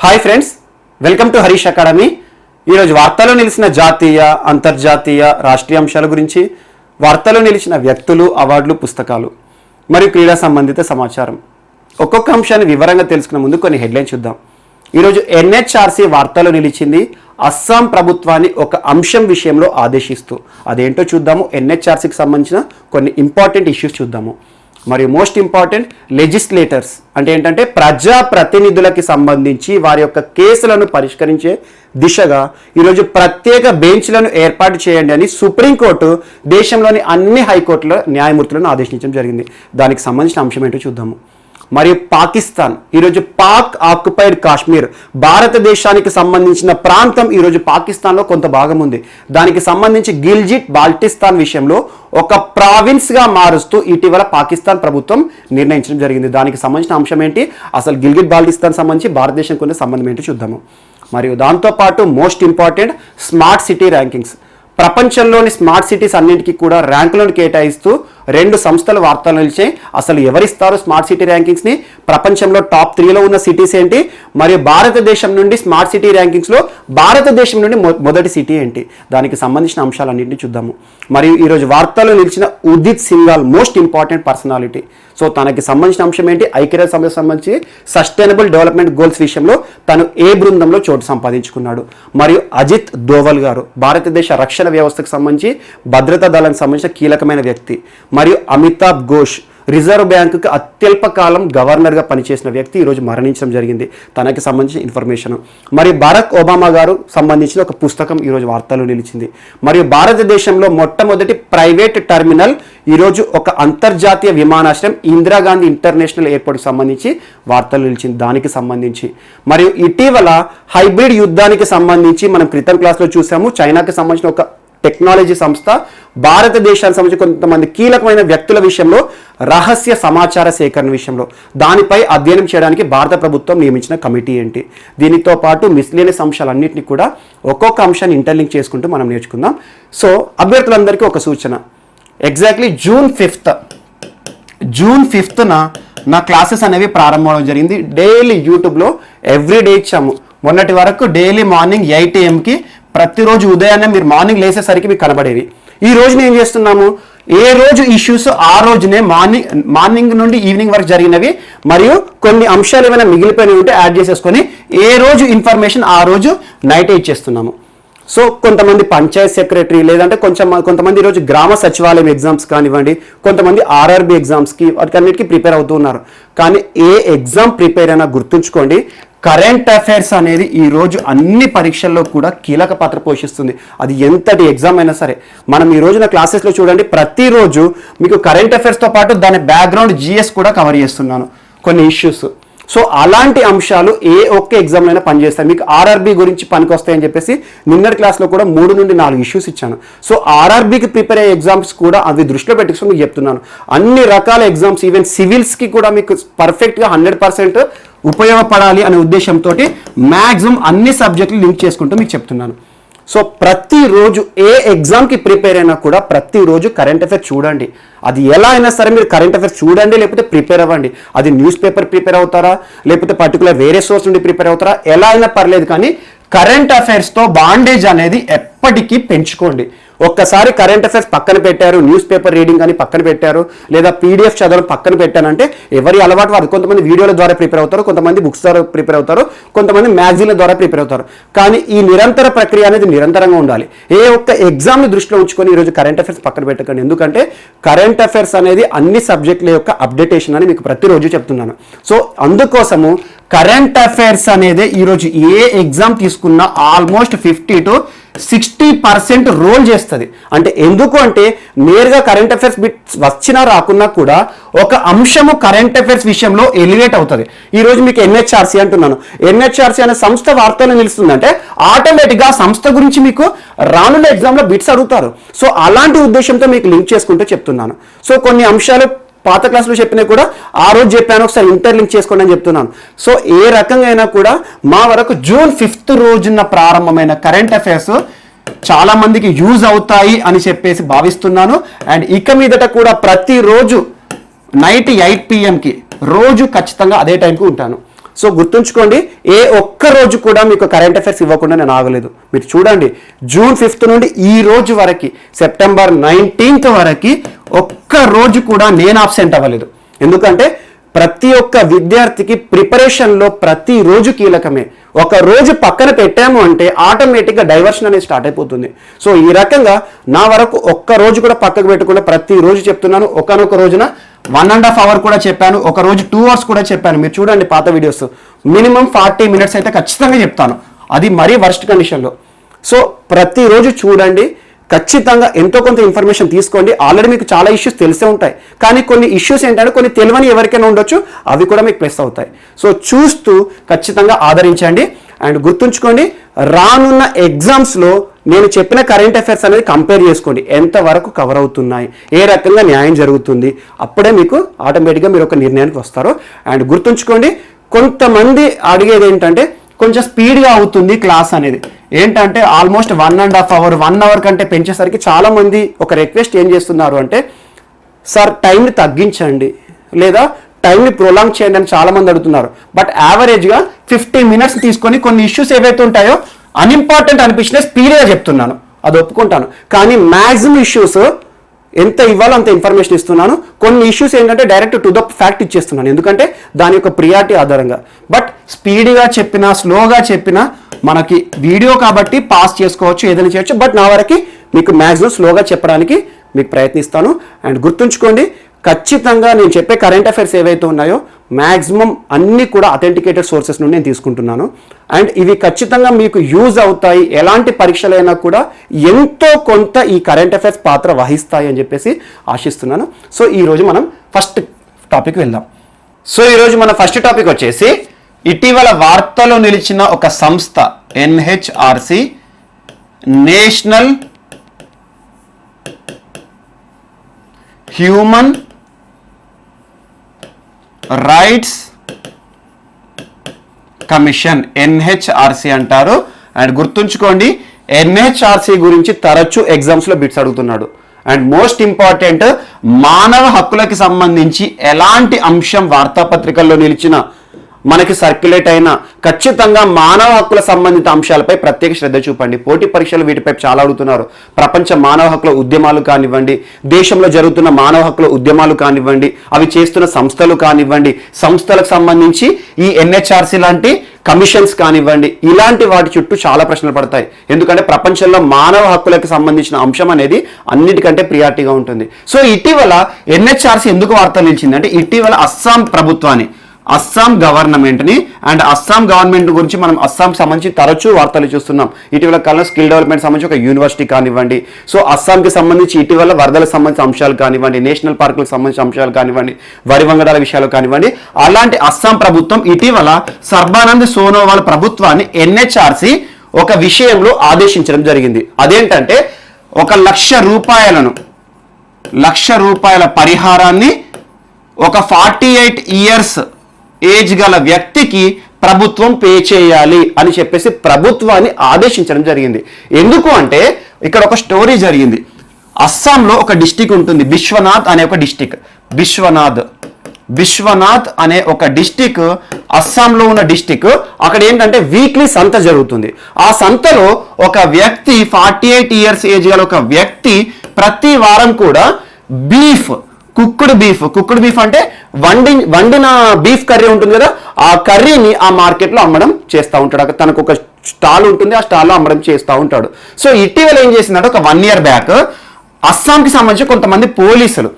Hi friends, welcome to Harish academy. ఈరోజు వార్తల్లో నిలిచిన జాతీయ, అంతర్జాతీయ, రాష్ట్రీయ అంశాల గురించి, వార్తల్లో నిలిచిన వ్యక్తులు, అవార్డులు, పుస్తకాలు మరియు క్రీడా సంబంధిత సమాచారం ఒక్కొక్క అంశాన్ని వివరంగా తెలుసుకునే ముందు కొన్ని హెడ్లైన్స్ చూద్దాం. ఈరోజు ఎన్హెచ్ఆర్సీ వార్తల్లో నిలిచింది అస్సాం ప్రభుత్వాన్ని ఒక అంశం విషయంలో ఆదేశిస్తూ. అదేంటో చూద్దాము. ఎన్హెచ్ఆర్సీకి సంబంధించిన కొన్ని ఇంపార్టెంట్ ఇష్యూస్ చూద్దాము. మరియు మోస్ట్ ఇంపార్టెంట్ లెజిస్లేటర్స్ అంటే ఏంటంటే ప్రజా ప్రతినిధులకి సంబంధించి వారి యొక్క కేసులను పరిష్కరించే దిశగా ఈరోజు ప్రత్యేక బెంచ్లను ఏర్పాటు చేయండి అని సుప్రీంకోర్టు దేశంలోని అన్ని హైకోర్టుల న్యాయమూర్తులను ఆదేశించడం జరిగింది. దానికి సంబంధించిన అంశం ఏంటో చూద్దాము. మరియు పాకిస్తాన్ ఈరోజు పాక్ ఆక్యుపైడ్ కాశ్మీర్, భారతదేశానికి సంబంధించిన ప్రాంతం ఈరోజు పాకిస్తాన్లో కొంత భాగం ఉంది. దానికి సంబంధించి గిల్జిట్ బాల్టిస్తాన్ విషయంలో ఒక ప్రావిన్స్గా మారుస్తూ ఇటీవల పాకిస్తాన్ ప్రభుత్వం నిర్ణయించడం జరిగింది. దానికి సంబంధించిన అంశం ఏంటి, అసలు గిల్జిట్ బాల్టిస్తాన్ సంబంధించి భారతదేశం కొన్ని సంబంధం ఏంటో చూద్దాము. మరియు దాంతోపాటు most important smart city rankings, ప్రపంచంలోని స్మార్ట్ సిటీస్ అన్నింటికీ కూడా ర్యాంకులను కేటాయిస్తూ రెండు సంస్థలు వార్తలు నిలిచాయి. అసలు ఎవరిస్తారు స్మార్ట్ సిటీ ర్యాంకింగ్స్ని, ప్రపంచంలో టాప్ 3లో ఉన్న సిటీస్ ఏంటి, మరియు భారతదేశం నుండి స్మార్ట్ సిటీ ర్యాంకింగ్స్లో భారతదేశం నుండి మొదటి సిటీ ఏంటి, దానికి సంబంధించిన అంశాలన్నింటినీ చూద్దాము. మరియు ఈరోజు వార్తల్లో నిలిచిన Udit Singhal most important personality. So తనకి సంబంధించిన అంశం ఏంటి, ఐక్యరాజ్య సమితికి సంబంధించి సస్టైనబుల్ డెవలప్మెంట్ గోల్స్ విషయంలో తను ఏ బృందంలో చోటు సంపాదించుకున్నాడు. మరియు అజిత్ దోవల్ గారు భారతదేశ రక్షణ వ్యవస్థకు సంబంధించి భద్రతా దళానికి సంబంధించిన కీలకమైన వ్యక్తి. మరియు అమితాబ్ ఘోష్ రిజర్వ్ బ్యాంకుకి అత్యల్ప కాలం గవర్నర్గా పనిచేసిన వ్యక్తి ఈరోజు మరణించడం జరిగింది. తనకి సంబంధించిన ఇన్ఫర్మేషన్. మరియు బరాక్ ఒబామా గారు సంబంధించిన ఒక పుస్తకం ఈరోజు వార్తల్లో నిలిచింది. మరియు భారతదేశంలో మొట్టమొదటి ప్రైవేట్ టెర్మినల్ ఈరోజు ఒక అంతర్జాతీయ విమానాశ్రయం ఇందిరాగాంధీ ఇంటర్నేషనల్ ఎయిర్పోర్ట్కి సంబంధించి వార్తలు నిలిచింది. దానికి సంబంధించి మరియు ఇటీవల హైబ్రిడ్ యుద్ధానికి సంబంధించి మనం క్రితం క్లాస్లో చూసాము. చైనాకి సంబంధించిన ఒక టెక్నాలజీ సంస్థ భారతదేశానికి సంబంధించి కొంతమంది కీలకమైన వ్యక్తుల విషయంలో రహస్య సమాచార సేకరణ విషయంలో దానిపై అధ్యయనం చేయడానికి భారత ప్రభుత్వం నియమించిన కమిటీ ఏంటి, దీనితో పాటు మిస్లేనియస్ అంశాలన్నింటినీ కూడా ఒక్కొక్క అంశాన్ని ఇంటర్లింక్ చేసుకుంటూ మనం నేర్చుకుందాం. సో అభ్యర్థులందరికీ ఒక సూచన, ఎగ్జాక్ట్లీ జూన్ 5th నా క్లాసెస్ అనేవి ప్రారంభం అవడం జరిగింది. డైలీ యూట్యూబ్లో ఎవ్రీడే ఇచ్చాము. మొన్నటి వరకు డైలీ మార్నింగ్ 8 AM ప్రతిరోజు ఉదయాన్నే మీరు మార్నింగ్ లేసేసరికి మీకు కనబడేవి. ఈ రోజున ఏం చేస్తున్నాము, ఏ రోజు ఇష్యూస్ ఆ రోజునే మార్నింగ్ నుండి ఈవినింగ్ వరకు జరిగినవి మరియు కొన్ని అంశాలు ఏమైనా మిగిలిపోయినవి ఉంటే యాడ్ చేసేసుకొని ఏ రోజు ఇన్ఫర్మేషన్ ఆ రోజు నైటే ఇచ్చేస్తున్నాము. సో కొంతమంది పంచాయత్ సెక్రటరీ లేదంటే కొంతమంది ఈరోజు గ్రామ సచివాలయం ఎగ్జామ్స్ కానివ్వండి, కొంతమంది ఆర్ఆర్బి ఎగ్జామ్స్కి వాటికన్నిటికీ ప్రిపేర్ అవుతూ ఉన్నారు. కానీ ఏ ఎగ్జామ్ ప్రిపేర్ అయినా గుర్తుంచుకోండి, కరెంట్ అఫైర్స్ అనేది ఈరోజు అన్ని పరీక్షల్లో కూడా కీలక పాత్ర పోషిస్తుంది. అది ఎంతటి ఎగ్జామ్ అయినా సరే. మనం ఈ రోజున క్లాసెస్లో చూడండి, ప్రతిరోజు మీకు కరెంట్ అఫైర్స్తో పాటు దాని బ్యాక్గ్రౌండ్ జిఎస్ కూడా కవర్ చేస్తున్నాను కొన్ని ఇష్యూస్. సో అలాంటి అంశాలు ఏ ఒక్క ఎగ్జామ్లో అయినా పనిచేస్తాయి. మీకు ఆర్ఆర్బీ గురించి పనికొస్తాయని చెప్పేసి నిన్నటి క్లాస్లో కూడా 3 నుండి 4 ఇష్యూస్ ఇచ్చాను. సో ఆర్ఆర్బీకి ప్రిపేర్ అయ్యే ఎగ్జామ్స్ కూడా అవి దృష్టిలో పెట్టుకుని మీకు చెప్తున్నాను. అన్ని రకాల ఎగ్జామ్స్ ఈవెన్ సివిల్స్కి కూడా మీకు పర్ఫెక్ట్గా 100% ఉపయోగపడాలి అనే ఉద్దేశంతో మ్యాక్సిమం అన్ని సబ్జెక్టులు లింక్ చేసుకుంటూ మీకు చెప్తున్నాను. సో ప్రతిరోజు ఏ ఎగ్జామ్కి ప్రిపేర్ అయినా కూడా ప్రతిరోజు కరెంట్ అఫైర్స్ చూడండి. అది ఎలా అయినా సరే మీరు కరెంట్ అఫైర్స్ చూడండి, లేకపోతే ప్రిపేర్ అవ్వండి. అది న్యూస్ పేపర్ ప్రిపేర్ అవుతారా, లేకపోతే పర్టికులర్ వేరే సోర్స్ నుండి ప్రిపేర్ అవుతారా, ఎలా అయినా పర్లేదు. కానీ కరెంట్ అఫైర్స్తో బాండేజ్ అనేది ఎప్పటికీ పెంచుకోండి. ఒక్కసారి కరెంట్ అఫైర్స్ పక్కన పెట్టారు, న్యూస్ పేపర్ రీడింగ్ అని పక్కన పెట్టారు, లేదా పీడిఎఫ్ చదవడం పక్కన పెట్టానంటే ఎవరి అలవాటు వారు. కొంతమంది వీడియోల ద్వారా ప్రిపేర్ అవుతారు, కొంతమంది బుక్స్ ద్వారా ప్రిపేర్ అవుతారు, కొంతమంది మ్యాగజైన్ల ద్వారా ప్రిపేర్ అవుతారు. కానీ ఈ నిరంతర ప్రక్రియ అనేది నిరంతరంగా ఉండాలి. ఏ ఒక్క ఎగ్జామ్ని దృష్టిలో ఉంచుకొని ఈరోజు కరెంట్ అఫైర్స్ పక్కన పెట్టకండి. ఎందుకంటే కరెంట్ అఫైర్స్ అనేది అన్ని సబ్జెక్టుల యొక్క అప్డేటేషన్ అని మీకు ప్రతిరోజు చెప్తున్నాను. సో అందుకోసము కరెంట్ అఫైర్స్ అనేది ఈరోజు ఏ ఎగ్జామ్ తీసుకున్నా ఆల్మోస్ట్ 50 to 60% రోల్ చేస్తుంది. అంటే ఎందుకు అంటే నేరుగా కరెంట్ అఫైర్స్ బిట్స్ వచ్చినా రాకున్నా కూడా ఒక అంశము కరెంట్ అఫైర్స్ విషయంలో ఎలివేట్ అవుతుంది. ఈరోజు మీకు ఎన్హెచ్ఆర్సీ అంటున్నాను. ఎన్హెచ్ఆర్సీ అనే సంస్థ వార్తలు నిలుస్తుందంటే ఆటోమేటిక్గా ఆ సంస్థ గురించి మీకు రానున్న ఎగ్జామ్లో బిట్స్ అడుగుతారు. సో అలాంటి ఉద్దేశంతో మీకు లింక్ చేసుకుంటూ చెప్తున్నాను. సో కొన్ని అంశాలు పాత క్లాసులో చెప్పినవి కూడా ఆ రోజు చెప్పాను, ఒకసారి ఇంటర్లింక్ చేసుకోండి అని చెప్తున్నాను. సో ఏ రకంగా అయినా కూడా మా వరకు జూన్ 5th రోజున ప్రారంభమైన కరెంట్ అఫైర్స్ చాలా మందికి యూజ్ అవుతాయి అని చెప్పేసి భావిస్తున్నాను. అండ్ ఇక మీదట కూడా ప్రతిరోజు నైట్ 8 PM రోజు ఖచ్చితంగా అదే టైంకి ఉంటాను. సో గుర్తుంచుకోండి, ఏ ఒక్క రోజు కూడా మీకు కరెంట్ అఫైర్స్ ఇవ్వకుండా నేను ఆగలేదు. మీరు చూడండి, జూన్ 5th నుండి ఈ రోజు వరకు, సెప్టెంబర్ 19th వరకు ఒక్క రోజు కూడా నేను ఆబ్సెంట్ అవ్వలేదు. ఎందుకంటే ప్రతి ఒక్క విద్యార్థికి ప్రిపరేషన్లో ప్రతిరోజు కీలకమే. ఒక రోజు పక్కన పెట్టాము అంటే ఆటోమేటిక్గా డైవర్షన్ అనేది స్టార్ట్ అయిపోతుంది. సో ఈ రకంగా నా వరకు ఒక్క రోజు కూడా పక్కకు పెట్టకుండా ప్రతిరోజు చెప్తున్నాను. ఒకనొక రోజున 1.5 hour కూడా చెప్పాను, ఒక రోజు 2 hours కూడా చెప్పాను. మీరు చూడండి పాత వీడియోస్, మినిమం 40 minutes అయితే ఖచ్చితంగా చెప్తాను, అది మరీ వర్స్ట్ కండిషన్లో. సో ప్రతిరోజు చూడండి, ఖచ్చితంగా ఎంతో కొంత ఇన్ఫర్మేషన్ తీసుకోండి. ఆల్రెడీ మీకు చాలా ఇష్యూస్ తెలిసే ఉంటాయి, కానీ కొన్ని ఇష్యూస్ ఏంటంటే కొన్ని తెలియని ఎవరికైనా ఉండొచ్చు, అవి కూడా మీకు ప్లస్ అవుతాయి. సో చూస్తూ ఖచ్చితంగా ఆదరించండి. అండ్ గుర్తుంచుకోండి, రానున్న ఎగ్జామ్స్లో నేను చెప్పిన కరెంట్ అఫైర్స్ అనేది కంపేర్ చేసుకోండి, ఎంతవరకు కవర్ అవుతున్నాయి, ఏ రకంగా న్యాయం జరుగుతుంది, అప్పుడే మీకు ఆటోమేటిక్గా మీరు ఒక నిర్ణయానికి వస్తారు. అండ్ గుర్తుంచుకోండి, కొంతమంది అడిగేది ఏంటంటే కొంచెం స్పీడ్గా అవుతుంది క్లాస్ అనేది. ఏంటంటే ఆల్మోస్ట్ 1.5 hour 1 hour కంటే పెంచేసరికి చాలామంది ఒక రిక్వెస్ట్ ఏం చేస్తున్నారు అంటే, సార్ టైంని తగ్గించండి లేదా టైంని ప్రొలాంగ్ చేయండి అని చాలామంది అడుగుతున్నారు. బట్ యావరేజ్గా 15 minutes తీసుకొని కొన్ని ఇష్యూస్ ఏవైతే ఉంటాయో అన్ఇంపార్టెంట్ అనిపించినా స్పీడ్గా చెప్తున్నాను, అది ఒప్పుకుంటాను. కానీ మ్యాక్సిమం ఇష్యూస్ ఎంత ఇవ్వాలో అంత ఇన్ఫర్మేషన్ ఇస్తున్నాను. కొన్ని ఇష్యూస్ ఏంటంటే డైరెక్ట్ టు ద ఫ్యాక్ట్ ఇచ్చేస్తున్నాను, ఎందుకంటే దాని యొక్క ప్రియారిటీ ఆధారంగా. బట్ స్పీడ్గా చెప్పినా స్లోగా చెప్పినా మనకి వీడియో కాబట్టి పాస్ చేసుకోవచ్చు, ఏదైనా చేయొచ్చు. బట్ నా వరకు మీకు మ్యాక్సిమం స్లోగా చెప్పడానికి మీకు ప్రయత్నిస్తాను. అండ్ గుర్తుంచుకోండి, ఖచ్చితంగా నేను చెప్పే కరెంట్ అఫైర్స్ ఏవైతే ఉన్నాయో మ్యాక్సిమం అన్నీ కూడా అథెంటికేటెడ్ సోర్సెస్ నుండి నేను తీసుకుంటున్నాను. అండ్ ఇవి ఖచ్చితంగా మీకు యూజ్ అవుతాయి, ఎలాంటి పరీక్షలైనా కూడా ఎంతో కొంత ఈ కరెంట్ అఫైర్స్ పాత్ర వహిస్తాయి అని చెప్పేసి ఆశిస్తున్నాను. సో ఈరోజు మనం ఫస్ట్ టాపిక్ వెళ్దాం. సో ఈరోజు మన ఫస్ట్ టాపిక్ వచ్చేసి, ఇటీవల వార్తలో నిలిచిన ఒక సంస్థ NHRC, national human rights commission, NHRC అంటారు. అండ్ గుర్తుంచుకోండి, ఎన్హెచ్ఆర్సి గురించి తరచూ ఎగ్జామ్స్లో బిట్స్ అడుగుతున్నాడు. అండ్ మోస్ట్ ఇంపార్టెంట్, మానవ హక్కులకి సంబంధించి ఎలాంటి అంశం వార్తాపత్రికల్లో నిలిచిన మనకి సర్క్యులేట్ అయినా ఖచ్చితంగా మానవ హక్కుల సంబంధిత అంశాలపై ప్రత్యేక శ్రద్ధ చూపండి. పోటీ పరీక్షలు వీటిపై చాలా అడుగుతున్నారు. ప్రపంచ మానవ హక్కుల ఉద్యమాలు కానివ్వండి, దేశంలో జరుగుతున్న మానవ హక్కుల ఉద్యమాలు కానివ్వండి, అవి చేస్తున్న సంస్థలు కానివ్వండి, సంస్థలకు సంబంధించి ఈ ఎన్హెచ్ఆర్సి లాంటి కమిషన్స్ కానివ్వండి, ఇలాంటి వాటి చుట్టూ చాలా ప్రశ్నలు పడతాయి. ఎందుకంటే ప్రపంచంలో మానవ హక్కులకు సంబంధించిన అంశం అనేది అన్నిటికంటే ప్రియారిటీగా ఉంటుంది. సో ఇటీవల ఎన్హెచ్ఆర్సి ఎందుకు వార్తలు నిలిచింది అంటే, ఇటీవల అస్సాం ప్రభుత్వాన్ని, అస్సాం గవర్నమెంట్ని అండ్ అస్సాం గవర్నమెంట్ గురించి మనం అస్సాంకి సంబంధించి తరచూ వార్తలు చూస్తున్నాం. ఇటీవల కాలంలో స్కిల్ డెవలప్మెంట్ సంబంధించి ఒక యూనివర్సిటీ కానివ్వండి, సో అస్సాంకి సంబంధించి ఇటీవల వరదలకు సంబంధించిన అంశాలు కానివ్వండి, నేషనల్ పార్కులకు సంబంధించిన అంశాలు కానివ్వండి, వరి వంగడాల విషయాలు కానివ్వండి, అలాంటి అస్సాం ప్రభుత్వం ఇటీవల సర్బానంద్ సోనోవాల్ ప్రభుత్వాన్ని ఎన్హెచ్ఆర్సి ఒక విషయంలో ఆదేశించడం జరిగింది. అదేంటంటే, 1,00,000 రూపాయల పరిహారాన్ని ఒక 48 years ఏజ్ గల వ్యక్తికి ప్రభుత్వం పే చేయాలి అని చెప్పేసి ప్రభుత్వాన్ని ఆదేశించడం జరిగింది. ఎందుకు అంటే, ఇక్కడ ఒక స్టోరీ జరిగింది. అస్సాంలో ఒక డిస్టిక్ ఉంటుంది, బిశ్వనాథ్ అనే ఒక డిస్టిక్. బిశ్వనాథ్ అనే ఒక డిస్టిక్ అస్సాంలో ఉన్న డిస్టిక్. అక్కడ ఏంటంటే వీక్లీ సంత జరుగుతుంది. ఆ సంతలో ఒక వ్యక్తి, 48 years ఏజ్ గల ఒక వ్యక్తి ప్రతి వారం కూడా కుక్డ్ బీఫ్ అంటే వండిన బీఫ్ కర్రీ ఉంటుంది కదా, ఆ కర్రీని ఆ మార్కెట్లో అమ్మడం చేస్తూ ఉంటాడు. తనకు ఒక స్టాల్ ఉంటుంది, ఆ స్టాల్లో అమ్మడం చేస్తూ ఉంటాడు. సో ఇటీవల ఏం చేసిందంటే, ఒక 1 year బ్యాక్ అస్సాంకి సంబంధించి కొంతమంది పోలీసులు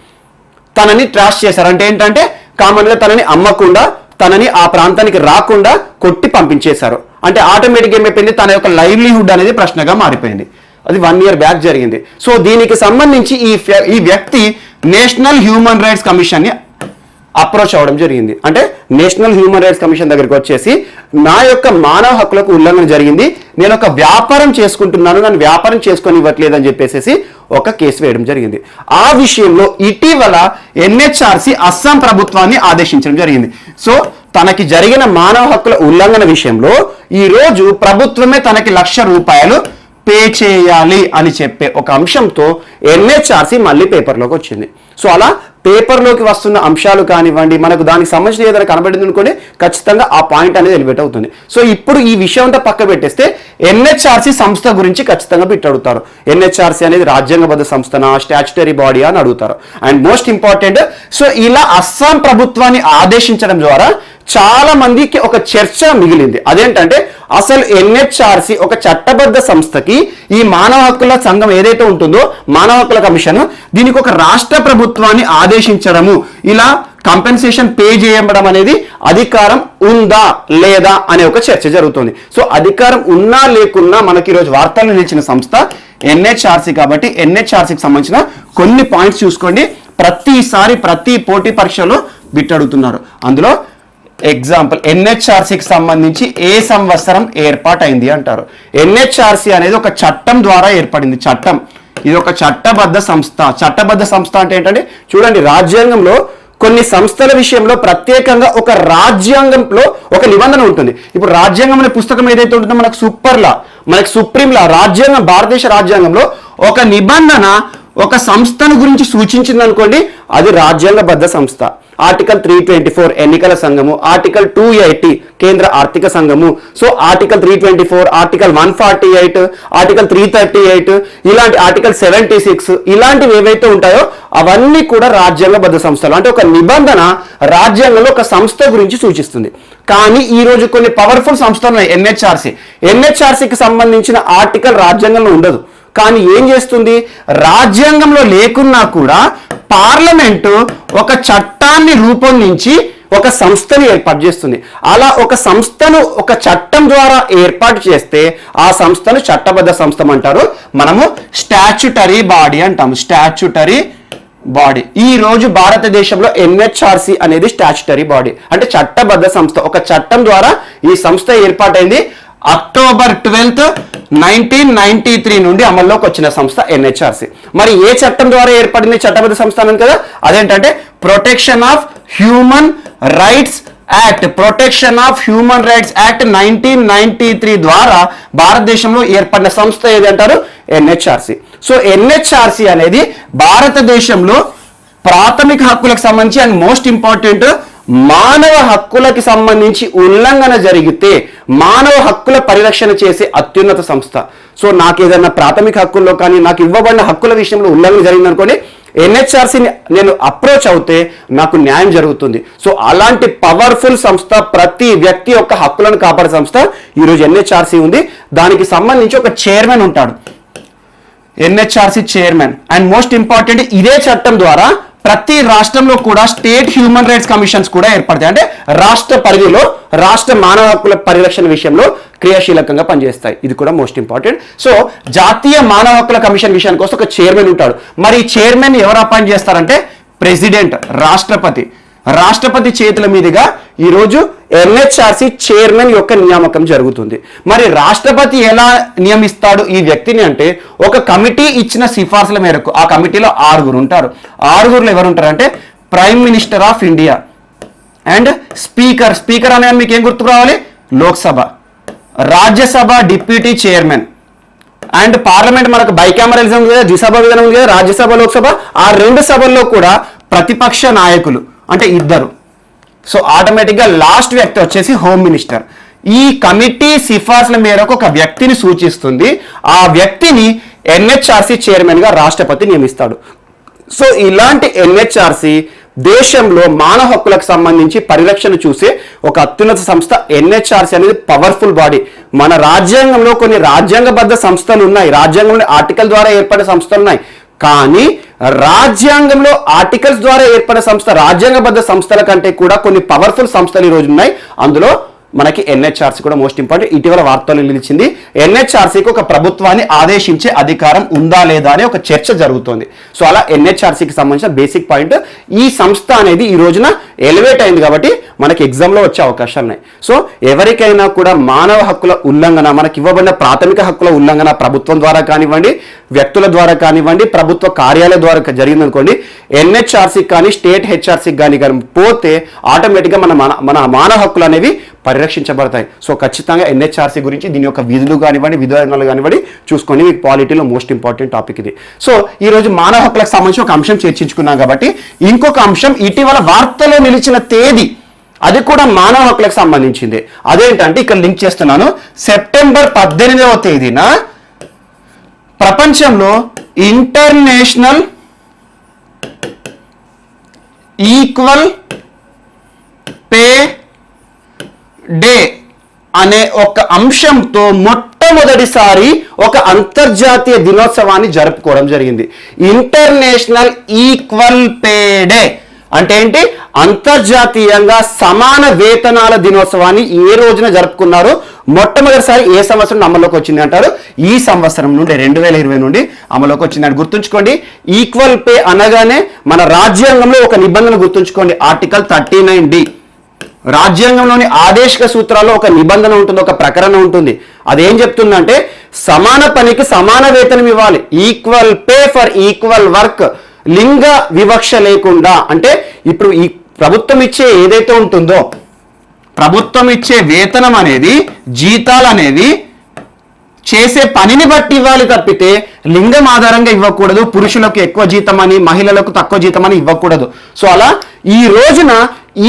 తనని ట్రాష్ చేశారు. అంటే ఏంటంటే, కామన్గా తనని అమ్మకుండా, తనని ఆ ప్రాంతానికి రాకుండా కొట్టి పంపించేశారు. అంటే ఆటోమేటిక్గా ఏమైపోయింది, తన యొక్క లైవ్లీహుడ్ అనేది ప్రశ్నగా మారిపోయింది. అది 1 year బ్యాక్ జరిగింది. సో దీనికి సంబంధించి ఈ వ్యక్తి నేషనల్ హ్యూమన్ రైట్స్ కమిషన్ని అప్రోచ్ అవ్వడం జరిగింది. అంటే నేషనల్ హ్యూమన్ రైట్స్ కమిషన్ దగ్గరికి వచ్చేసి, నా యొక్క మానవ హక్కులకు ఉల్లంఘన జరిగింది, నేను ఒక వ్యాపారం చేసుకుంటున్నాను, నన్ను వ్యాపారం చేసుకొని ఇవ్వట్లేదని చెప్పేసి ఒక కేసు వేయడం జరిగింది. ఆ విషయంలో ఇటీవల ఎన్హెచ్ఆర్సి అస్సాం ప్రభుత్వాన్ని ఆదేశించడం జరిగింది. సో తనకి జరిగిన మానవ హక్కుల ఉల్లంఘన విషయంలో ఈరోజు ప్రభుత్వమే తనకి 1,00,000 రూపాయలు పే చేయాలి అని చెప్పే ఒక అంశంతో ఎన్హెచ్ఆర్సి మళ్ళీ పేపర్లోకి వచ్చింది. సో అలా పేపర్లోకి వస్తున్న అంశాలు కానివ్వండి, మనకు దానికి సంబంధించిన ఏదైనా కనబడింది అనుకోండి, ఖచ్చితంగా ఆ పాయింట్ అనేది ఎలివేట్ అవుతుంది. సో ఇప్పుడు ఈ విషయం అంతా పక్క పెట్టేస్తే ఎన్హెచ్ఆర్సి సంస్థ గురించి ఖచ్చితంగా బిట్ అడుగుతారు. ఎన్హెచ్ఆర్సి అనేది రాజ్యాంగబద్ధ సంస్థనా, స్టాచ్యుటరీ బాడీ అని అడుగుతారు. అండ్ మోస్ట్ ఇంపార్టెంట్, సో ఇలా అస్సాం ప్రభుత్వాన్ని ఆదేశించడం ద్వారా చాలా మందికి ఒక చర్చ మిగిలింది. అదేంటంటే అసలు ఎన్హెచ్ఆర్సి ఒక చట్టబద్ధ సంస్థకి ఈ మానవ హక్కుల సంఘం ఏదైతే ఉంటుందో, మానవ హక్కుల కమిషన్, దీనికి ఒక రాష్ట్ర ప్రభుత్వాన్ని ఆదేశించడము, ఇలా కంపెన్సేషన్ పే చేయడం అనేది అధికారం ఉందా లేదా అనే ఒక చర్చ జరుగుతుంది. సో అధికారం ఉన్నా లేకున్నా మనకి ఈరోజు వార్తల్లో నిలిచిన సంస్థ ఎన్హెచ్ఆర్సి కాబట్టి ఎన్హెచ్ఆర్సికి సంబంధించిన కొన్ని పాయింట్స్ చూసుకోండి. ప్రతిసారి ప్రతి పోటీ పరీక్షలో బిట్ అడుగుతున్నారు. అందులో ఎగ్జాంపుల్, ఎన్హెచ్ఆర్సికి సంబంధించి ఏ సంవత్సరం ఏర్పాటైంది అంటారు. ఎన్హెచ్ఆర్సి అనేది ఒక చట్టం ద్వారా ఏర్పడింది. చట్టం, ఇది ఒక చట్టబద్ధ సంస్థ. చట్టబద్ధ సంస్థ అంటే ఏంటంటే చూడండి, రాజ్యాంగంలో కొన్ని సంస్థల విషయంలో ప్రత్యేకంగా ఒక రాజ్యాంగంలో ఒక నిబంధన ఉంటుంది. ఇప్పుడు రాజ్యాంగం అనే పుస్తకం ఏదైతే ఉంటుందో మనకు సూపర్ లా, మనకు సుప్రీం లా, రాజ్యాంగం, భారతదేశ రాజ్యాంగంలో ఒక నిబంధన ఒక సంస్థను గురించి సూచించింది అనుకోండి, అది రాజ్యాంగబద్ధ సంస్థ. ఆర్టికల్ 324 ఎన్నికల సంఘము, ఆర్టికల్ 280 కేంద్ర ఆర్థిక సంఘము, సో ఆర్టికల్ 324, ఆర్టికల్ 148, ఆర్టికల్ 338, ఇలాంటి ఆర్టికల్ 76, ఇలాంటివి ఏవైతే ఉంటాయో అవన్నీ కూడా రాజ్యాంగబద్ధ సంస్థలు. అంటే ఒక నిబంధన రాజ్యాంగంలో ఒక సంస్థ గురించి సూచిస్తుంది. కానీ ఈ రోజు కొన్ని పవర్ఫుల్ సంస్థలు ఉన్నాయి. ఎన్హెచ్ఆర్సికి సంబంధించిన ఆర్టికల్ రాజ్యాంగంలో ఉండదు. కానీ ఏం చేస్తుంది, రాజ్యాంగంలో లేకున్నా కూడా పార్లమెంటు ఒక చట్టాన్ని రూపొందించి ఒక సంస్థని ఏర్పాటు చేస్తుంది. అలా ఒక సంస్థను ఒక చట్టం ద్వారా ఏర్పాటు చేస్తే ఆ సంస్థను చట్టబద్ధ సంస్థ అంటారు. మనము స్టాచ్యుటరీ బాడీ అంటాము. Statutory body. ఈ రోజు భారతదేశంలో ఎన్హెచ్ఆర్సి అనేది స్టాచ్యుటరీ బాడీ, అంటే చట్టబద్ధ సంస్థ. ఒక చట్టం ద్వారా ఈ సంస్థ ఏర్పాటైంది. అక్టోబర్ 12, 1993 నుండి అమల్లోకి వచ్చిన సంస్థ ఎన్హెచ్ఆర్సి. మరి ఏ చట్టం ద్వారా ఏర్పడింది చట్టబద్ధ సంస్థ అని కదా, అదేంటంటే protection of human rights act. Protection of human rights act 1993 ద్వారా భారతదేశంలో ఏర్పడిన సంస్థ ఏది అంటారు, ఎన్హెచ్ఆర్సి. సో ఎన్హెచ్ఆర్సి అనేది భారతదేశంలో ప్రాథమిక హక్కులకు సంబంధించి అండ్ మోస్ట్ ఇంపార్టెంట్ మానవ హక్కులకి సంబంధించి ఉల్లంఘన జరిగితే మానవ హక్కుల పరిరక్షణ చేసే అత్యున్నత సంస్థ. సో నాకు ఏదైనా ప్రాథమిక హక్కుల్లో కానీ నాకు ఇవ్వబడిన హక్కుల విషయంలో ఉల్లంఘన జరిగింది అనుకోండి, ఎన్హెచ్ఆర్సిని నేను అప్రోచ్ అవుతే నాకు న్యాయం జరుగుతుంది. సో అలాంటి పవర్ఫుల్ సంస్థ, ప్రతి వ్యక్తి యొక్క హక్కులను కాపాడే సంస్థ ఈరోజు ఎన్హెచ్ఆర్సి ఉంది. దానికి సంబంధించి ఒక చైర్మన్ ఉంటాడు, NHRC chairman. And most important, ఇదే చట్టం ద్వారా ప్రతి రాష్ట్రంలో కూడా స్టేట్ హ్యూమన్ రైట్స్ కమిషన్స్ కూడా ఏర్పడతాయి. అంటే రాష్ట్ర పరిధిలో రాష్ట్ర మానవ హక్కుల పరిరక్షణ విషయంలో క్రియాశీలకంగా పనిచేస్తాయి. ఇది కూడా మోస్ట్ ఇంపార్టెంట్. సో జాతీయ మానవ హక్కుల కమిషన్ విషయానికి వస్తే ఒక చైర్మన్ ఉంటాడు. మరి చైర్మన్ ఎవరు అపాయింట్ చేస్తారంటే ప్రెసిడెంట్, రాష్ట్రపతి చేతుల మీదుగా ఈరోజు ఎన్హెచ్ఆర్సి చైర్మన్ యొక్క నియామకం జరుగుతుంది. మరి రాష్ట్రపతి ఎలా నియమిస్తాడు ఈ వ్యక్తిని అంటే, ఒక కమిటీ ఇచ్చిన సిఫార్సుల మేరకు ఆ కమిటీలో 6 ఉంటారు. 6లో ఎవరు ఉంటారంటే prime minister of India and speaker అనే మీకు ఏం గుర్తుకు రావాలి, Lok Sabha, Rajya Sabha deputy chairman and parliament. మనకు బైకామరలిజం ఉంది కదా, ద్విసభ విధానం ఉంది కదా, రాజ్యసభ, లోక్సభ. ఆ 2 సభల్లో కూడా ప్రతిపక్ష నాయకులు అంటే 2. సో ఆటోమేటిక్గా లాస్ట్ వ్యక్తి వచ్చేసి హోమ్ మినిస్టర్. ఈ కమిటీ సిఫార్సుల మేరకు ఒక వ్యక్తిని సూచిస్తుంది. ఆ వ్యక్తిని ఎన్హెచ్ఆర్సి చైర్మన్ గా రాష్ట్రపతి నియమిస్తాడు. సో ఇలాంటి ఎన్హెచ్ఆర్సి దేశంలో మానవ హక్కులకు సంబంధించి పరిరక్షణ చూసే ఒక అత్యున్నత సంస్థ. ఎన్హెచ్ఆర్సి అనేది పవర్ఫుల్ బాడీ. మన రాజ్యాంగంలో కొన్ని రాజ్యాంగబద్ధ సంస్థలు ఉన్నాయి, రాజ్యాంగంలో ఆర్టికల్ ద్వారా ఏర్పడే సంస్థలు ఉన్నాయి. కానీ రాజ్యాంగంలో ఆర్టికల్స్ ద్వారా ఏర్పడిన సంస్థ, రాజ్యాంగబద్ధ సంస్థల కంటే కూడా కొన్ని పవర్ఫుల్ సంస్థలు ఈ రోజు ఉన్నాయి. అందులో మనకి ఎన్హెచ్ఆర్సి కూడా మోస్ట్ ఇంపార్టెంట్. ఇటీవల వార్తలు నిలిచింది, ఎన్హెచ్ఆర్సికి ఒక ప్రభుత్వాన్ని ఆదేశించే అధికారం ఉందా లేదా అనే ఒక చర్చ జరుగుతోంది. సో అలా ఎన్హెచ్ఆర్సికి సంబంధించిన బేసిక్ పాయింట్, ఈ సంస్థ అనేది ఈ రోజున ఎలివేట్ అయింది కాబట్టి మనకి ఎగ్జామ్లో వచ్చే అవకాశాలు ఉన్నాయి. సో ఎవరికైనా కూడా మానవ హక్కుల ఉల్లంఘన, మనకి ఇవ్వబడిన ప్రాథమిక హక్కుల ఉల్లంఘన ప్రభుత్వం ద్వారా కానివ్వండి, వ్యక్తుల ద్వారా కానివ్వండి, ప్రభుత్వ కార్యాలయ ద్వారా జరిగిందనుకోండి, ఎన్హెచ్ఆర్సీ కానీ స్టేట్ హెచ్ఆర్సీకి కానీ పోతే ఆటోమేటిక్గా మన మానవ హక్కులు అనేవి పరిరక్షించబడతాయి. సో ఖచ్చితంగా ఎన్హెచ్ఆర్సీ గురించి దీని యొక్క విధులు కానివ్వండి, విధానాలు కానివ్వండి చూసుకొని మీకు పాలిటీలో మోస్ట్ ఇంపార్టెంట్ టాపిక్ ఇది. సో ఈ రోజు మానవ హక్కులకు సంబంధించి ఒక అంశం చర్చించుకున్నాం కాబట్టి ఇంకొక అంశం ఇటీవల వార్తలో నిలిచిన తేదీ, అది కూడా మానవ హక్కులకు సంబంధించింది. అదేంటంటే ఇక్కడ లింక్ చేస్తున్నాను. సెప్టెంబర్ 18వ తేదీన ప్రపంచంలో ఇంటర్నేషనల్ ఈక్వల్ పే డే అనే ఒక అంశంతో మొట్టమొదటిసారి ఒక అంతర్జాతీయ దినోత్సవాన్ని జరుపుకోవడం జరిగింది. ఇంటర్నేషనల్ ఈక్వల్ పే డే అంటే ఏంటి? అంతర్జాతీయంగా సమాన వేతనాల దినోత్సవాన్ని ఏ రోజున జరుపుకున్నారు, మొట్టమొదటిసారి ఏ సంవత్సరం అమల్లోకి వచ్చింది అంటారు? ఈ సంవత్సరం నుండి 2020 నుండి అమల్లోకి వచ్చిందని గుర్తుంచుకోండి. ఈక్వల్ పే అనగానే మన రాజ్యాంగంలో ఒక నిబంధన గుర్తుంచుకోండి, ఆర్టికల్ 39D. రాజ్యాంగంలోని ఆదేశిక సూత్రాల్లో ఒక నిబంధన ఉంటుంది, ఒక ప్రకరణ ఉంటుంది. అదేం చెప్తుందంటే సమాన పనికి సమాన వేతనం ఇవ్వాలి, equal pay for equal work, లింగ వివక్ష లేకుండా. అంటే ఇప్పుడు ఈ ప్రభుత్వం ఇచ్చే ఏదైతే ఉంటుందో, ప్రభుత్వం ఇచ్చే వేతనం అనేది, జీతాలు అనేవి చేసే పనిని బట్టి ఇవ్వాలి తప్పితే లింగం ఆధారంగా ఇవ్వకూడదు. పురుషులకు ఎక్కువ జీతం అని, మహిళలకు తక్కువ జీతం అని ఇవ్వకూడదు. సో అలా ఈ రోజున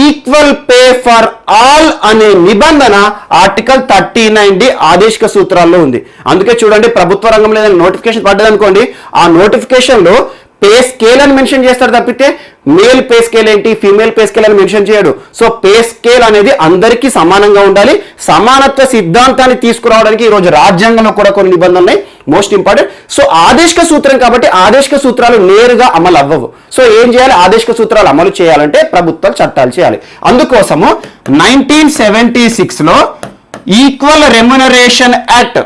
ఈక్వల్ పే ఫర్ ఆల్ అనే నిబంధన ఆర్టికల్ 39D ఆదేశిక సూత్రాల్లో ఉంది. అందుకే చూడండి, ప్రభుత్వ రంగంలో ఏదైనా నోటిఫికేషన్ పడ్డదనుకోండి, ఆ నోటిఫికేషన్లో పే స్కేల్ అని మెన్షన్ చేస్తారు తప్పితే మేల్ పే స్కేల్ ఏంటి, ఫీమేల్ పే స్కేల్ అని మెన్షన్ చేయడు. సో పే స్కేల్ అనేది అందరికీ సమానంగా ఉండాలి. సమానత్వ సిద్ధాంతాన్ని తీసుకురావడానికి ఈరోజు రాజ్యాంగంలో కూడా కొన్ని నిబంధనలు ఉన్నాయి, మోస్ట్ ఇంపార్టెంట్. సో ఆదేశిక సూత్రం కాబట్టి ఆదేశిక సూత్రాలు నేరుగా అమలు అవ్వవు. సో ఏం చేయాలి? ఆదేశిక సూత్రాలు అమలు చేయాలంటే ప్రభుత్వాలు చట్టాలు చేయాలి. అందుకోసము 1976లో ఈక్వల్ రెమ్యునరేషన్ యాక్ట్,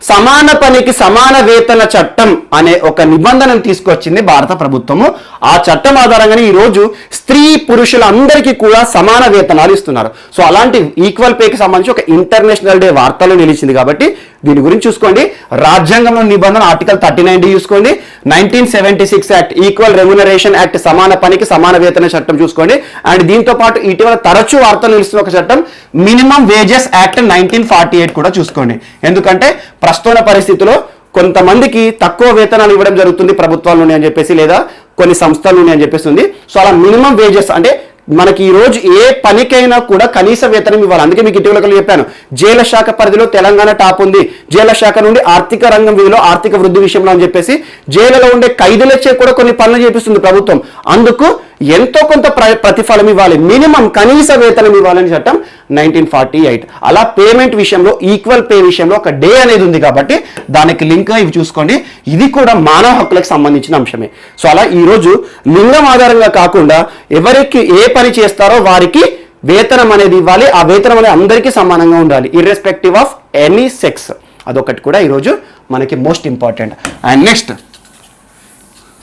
సమాన పనికి సమాన వేతన చట్టం అనే ఒక నిబంధనను తీసుకొచ్చింది భారత ప్రభుత్వము. ఆ చట్టం ఆధారంగానే ఈరోజు స్త్రీ పురుషులందరికీ కూడా సమాన వేతనాలు ఇస్తున్నారు. సో అలాంటి ఈక్వల్ పేకి సంబంధించి ఒక ఇంటర్నేషనల్ డే వార్తలో నిలిచింది కాబట్టి దీని గురించి చూసుకోండి. రాజ్యాంగంలో నిబంధన ఆర్టికల్ 39D చూసుకోండి. 1976 యాక్ట్, ఈక్వల్ రెమ్యునరేషన్ యాక్ట్, సమాన పనికి సమాన వేతన చట్టం చూసుకోండి. అండ్ దీంతో పాటు ఇటీవల తరచూ వార్తలు నిలుస్తున్న ఒక చట్టం మినిమం వేజెస్ యాక్ట్ 1948 కూడా చూసుకోండి. ఎందుకంటే ప్రస్తుత పరిస్థితిలో కొంతమందికి తక్కువ వేతనాలు ఇవ్వడం జరుగుతుంది ప్రభుత్వాల నుండి అని చెప్పేసి, లేదా కొన్ని సంస్థల నుండి అని చెప్పేసి ఉంది. సో అలా మినిమం వేజెస్ అంటే మనకి ఈ రోజు ఏ పనికైనా కూడా కనీస వేతనం ఇవ్వాలి. అందుకే మీకు ఇటీవల చెప్పాను, జైల శాఖ పరిధిలో తెలంగాణ టాప్ ఉంది. జైల శాఖ నుండి ఆర్థిక రంగం విధిలో ఆర్థిక వృద్ధి విషయంలో అని చెప్పేసి జైలులో ఉండే ఖైదీలచే కూడా కొన్ని పనులు చేపిస్తుంది ప్రభుత్వం. అందుకు ఎంతో కొంత ప్రతిఫలం ఇవ్వాలి, మినిమం కనీస వేతనం ఇవ్వాలని చట్టం 1948. అలా పేమెంట్ విషయంలో, ఈక్వల్ పే విషయంలో ఒక డే అనేది ఉంది కాబట్టి దానికి లింక్ ఇవి చూసుకోండి. ఇది కూడా మానవ హక్కులకు సంబంధించిన అంశమే. సో అలా ఈరోజు లింగం ఆధారంగా కాకుండా ఎవరికి ఏ పని చేస్తారో వారికి వేతనం అనేది ఇవ్వాలి. ఆ వేతనం అనేది అందరికీ సమానంగా ఉండాలి, ఇర్రెస్పెక్టివ్ ఆఫ్ ఎనీ సెక్స్. అదొకటి కూడా ఈరోజు మనకి most important. And next,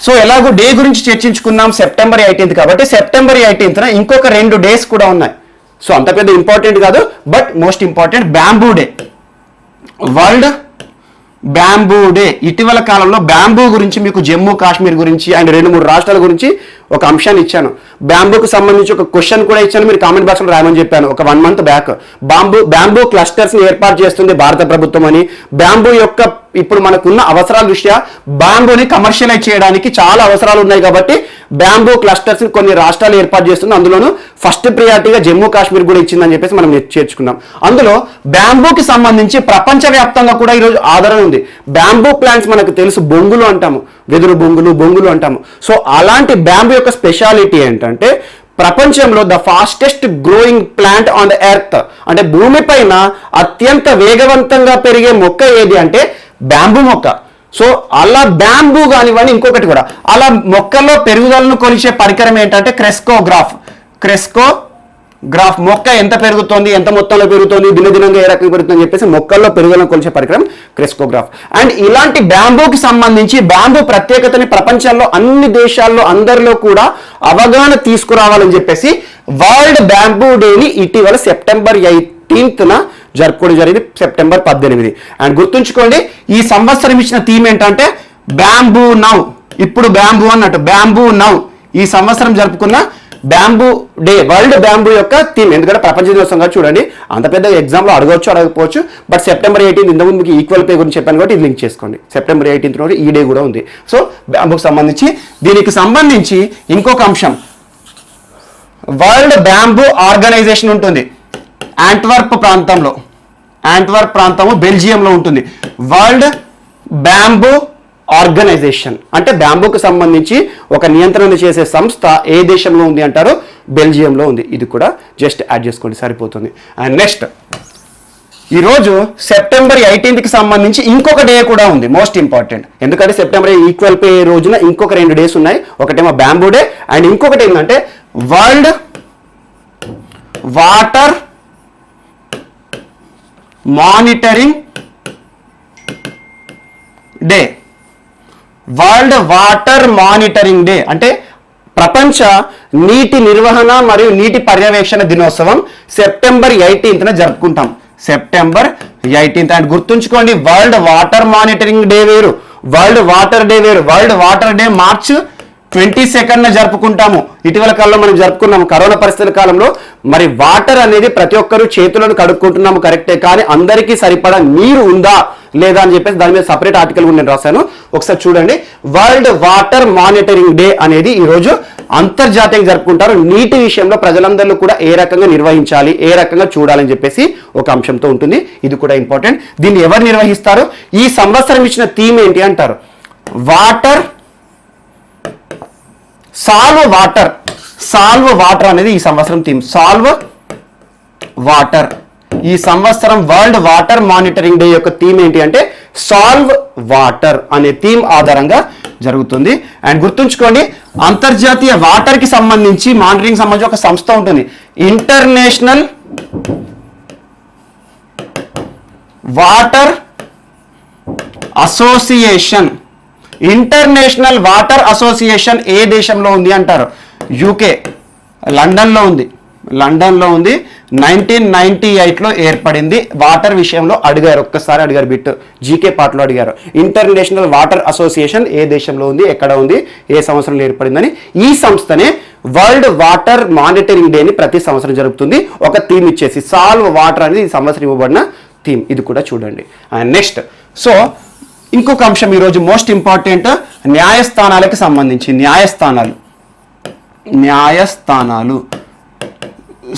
so ఎలాగో డే గురించి చర్చించుకున్నాం సెప్టెంబర్ 18 కాబట్టి సెప్టెంబర్ 18న ఇంకొక 2 డేస్ కూడా ఉన్నాయి. సో అంత పెద్ద ఇంపార్టెంట్ కాదు, but most important. Bamboo day, world bamboo day. ఇటీవల కాలంలో బ్యాంబూ గురించి మీకు జమ్మూ కాశ్మీర్ గురించి అండ్ 2-3 రాష్ట్రాల గురించి ఒక అంశాన్ని ఇచ్చాను. బ్యాంబూకి సంబంధించి ఒక క్వశ్చన్ కూడా ఇచ్చాను, మీరు కామెంట్ బాక్స్లో రాయమని చెప్పాను ఒక 1 మంత్ బ్యాక్. బ్యాంబూ క్లస్టర్స్ని ఏర్పాటు చేస్తుంది భారత ప్రభుత్వం అని. బ్యాంబూ యొక్క ఇప్పుడు మనకున్న అవసరాల దృష్ట్యా బ్యాంబూని కమర్షియలైజ్ చేయడానికి చాలా అవసరాలు ఉన్నాయి కాబట్టి బ్యాంబూ క్లస్టర్స్ని కొన్ని రాష్ట్రాలు ఏర్పాటు చేస్తుంది. అందులోనూ ఫస్ట్ ప్రియారిటీగా జమ్మూ కాశ్మీర్ కూడా ఇచ్చిందని చెప్పేసి మనం చేర్చుకున్నాం. అందులో బ్యాంబూకి సంబంధించి ప్రపంచవ్యాప్తంగా కూడా ఈరోజు ఆదరణ ఉంది. బ్యాంబూ ప్లాంట్స్ మనకు తెలుసు, బొంగులు అంటాము, వెదురు బొంగులు అంటాము. సో అలాంటి బ్యాంబూ యొక్క స్పెషాలిటీ ఏంటంటే ప్రపంచంలో the fastest growing plant on the earth, అంటే భూమిపైన అత్యంత వేగవంతంగా పెరిగే మొక్క ఏది అంటే బ్యాంబూ మొక్క. సో అలా బ్యాంబూ కానివ్వండి, ఇంకొకటి కూడా అలా మొక్కల్లో పెరుగుదలను కొలిచే పరికరం ఏంటంటే క్రెస్కోగ్రాఫ్ గ్రాఫ్ మొక్క ఎంత పెరుగుతోంది, ఎంత మొత్తంలో పెరుగుతోంది, దినదినంగా ఏ రకంగా పెరుగుతుంది అని చెప్పేసి మొక్కల్లో పెరుగుదలను కొలిచే పరికరం క్రెస్కోగ్రాఫ్. అండ్ ఇలాంటి బ్యాంబూకి సంబంధించి బ్యాంబూ ప్రత్యేకతని ప్రపంచంలో అన్ని దేశాల్లో అందరిలో కూడా అవగాహన తీసుకురావాలని చెప్పేసి వరల్డ్ బ్యాంబూ డేని ఇటీవల సెప్టెంబర్ 18న జరుపుకోవడం జరిగింది, సెప్టెంబర్ 18. అండ్ గుర్తుంచుకోండి, ఈ సంవత్సరం ఇచ్చిన థీమ్ ఏంటంటే బ్యాంబూ నౌ, ఇప్పుడు బ్యాంబూ అన్నట్టు బ్యాంబూ నౌ. ఈ సంవత్సరం జరుపుకున్న బ్యాంబూ డే, వరల్డ్ బ్యాంబూ యొక్క థీమ్. ఎందుకంటే ప్రపంచ దినోత్సవంగా చూడండి, అంత పెద్ద ఎగ్జామ్లో అడగవచ్చు అడగకపోవచ్చు, బట్ సెప్టెంబర్ 18 ఇంతకుముందు మీకు ఈక్వల్ పే గురించి చెప్పాను కాబట్టి ఇది లింక్ చేసుకోండి. సెప్టెంబర్ 18 రోజు ఈ డే కూడా ఉంది. సో బ్యాంబూకి సంబంధించి, దీనికి సంబంధించి ఇంకొక అంశం, వరల్డ్ బ్యాంబూ ఆర్గనైజేషన్ ఉంటుంది యాంట్వర్ప్ ప్రాంతంలో, యాంట్వర్ప్ ప్రాంతము బెల్జియంలో ఉంటుంది. వరల్డ్ బ్యాంబూ ఆర్గనైజేషన్ అంటే బ్యాంబూకి సంబంధించి ఒక నియంత్రణ చేసే సంస్థ ఏ దేశంలో ఉంది అంటారు? బెల్జియంలో ఉంది. ఇది కూడా జస్ట్ యాడ్ చేసుకోండి సరిపోతుంది. అండ్ నెక్స్ట్, ఈరోజు సెప్టెంబర్ 18కి సంబంధించి ఇంకొక డే కూడా ఉంది, మోస్ట్ ఇంపార్టెంట్. ఎందుకంటే సెప్టెంబర్ ఈక్వల్ పే రోజున ఇంకొక 2 డేస్ ఉన్నాయి. ఒకటేమో బ్యాంబూ డే అండ్ ఇంకొకటి ఏంటంటే world water monitoring day. World water monitoring day అంటే ప్రపంచ నీటి నిర్వహణ మరియు నీటి పర్యవేక్షణ దినోత్సవం సెప్టెంబర్ 18న జరుపుకుంటాం. సెప్టెంబర్ 18. అండ్ గుర్తుంచుకోండి, వరల్డ్ వాటర్ మానిటరింగ్ డే వేరు, వరల్డ్ వాటర్ డే వేరు. వరల్డ్ వాటర్ డే మార్చ్ 22న జరుపుకుంటాము. ఇటీవల కాలంలో మనం జరుపుకున్నాము కరోనా పరిస్థితుల కాలంలో. మరి వాటర్ అనేది ప్రతి ఒక్కరూ చేతులను కడుక్కుంటున్నాము కరెక్టే, కానీ అందరికీ సరిపడా నీరు ఉందా లేదా అని చెప్పేసి దాని మీద సపరేట్ ఆర్టికల్ కూడా నేను రాశాను, ఒకసారి చూడండి. వరల్డ్ వాటర్ మానిటరింగ్ డే అనేది ఈరోజు అంతర్జాతీయంగా జరుపుకుంటారు. నీటి విషయంలో ప్రజలందరూ కూడా ఏ రకంగా నిర్వహించాలి, ఏ రకంగా చూడాలని చెప్పేసి ఒక అంశంతో ఉంటుంది. ఇది కూడా ఇంపార్టెంట్. దీన్ని ఎవరు నిర్వహిస్తారు? ఈ సంవత్సరం ఇచ్చిన థీమ్ ఏంటి అంటారు? Water solve water. Solve water అనేది ఈ సంవత్సరం థీమ్. Solve water. ఈ సంవత్సరం వరల్డ్ వాటర్ మానిటరింగ్ డే యొక్క థీమ్ ఏంటి అంటే సాల్వ్ వాటర్ అనే థీమ్ ఆధారంగా జరుగుతుంది. అండ్ గుర్తుంచుకోండి, అంతర్జాతీయ వాటర్ కి సంబంధించి మానిటరింగ్ సంబంధించి ఒక సంస్థ ఉంటుంది, international water association. International water association ఏ దేశంలో ఉంది అంటారు? యూకే, లండన్లో ఉంది. లండన్లో ఉంది. 1998లో ఏర్పడింది. వాటర్ విషయంలో అడిగారు, ఒక్కసారి అడిగారు, బిట్ జీకే పార్ట్లో అడిగారు. ఇంటర్నేషనల్ వాటర్ అసోసియేషన్ ఏ దేశంలో ఉంది, ఎక్కడ ఉంది, ఏ సంవత్సరంలో ఏర్పడిందని. ఈ సంస్థనే వరల్డ్ వాటర్ మానిటరింగ్ డేని ప్రతి సంవత్సరం జరుపుతుంది. ఒక థీమ్ ఇచ్చేసి సాల్వ్ వాటర్ అనేది ఈ సంవత్సరం ఇవ్వబడిన థీమ్. ఇది కూడా చూడండి. అండ్ నెక్స్ట్, సో ఇంకొక అంశం ఈరోజు మోస్ట్ ఇంపార్టెంట్, న్యాయస్థానాలకు సంబంధించి. న్యాయస్థానాలు.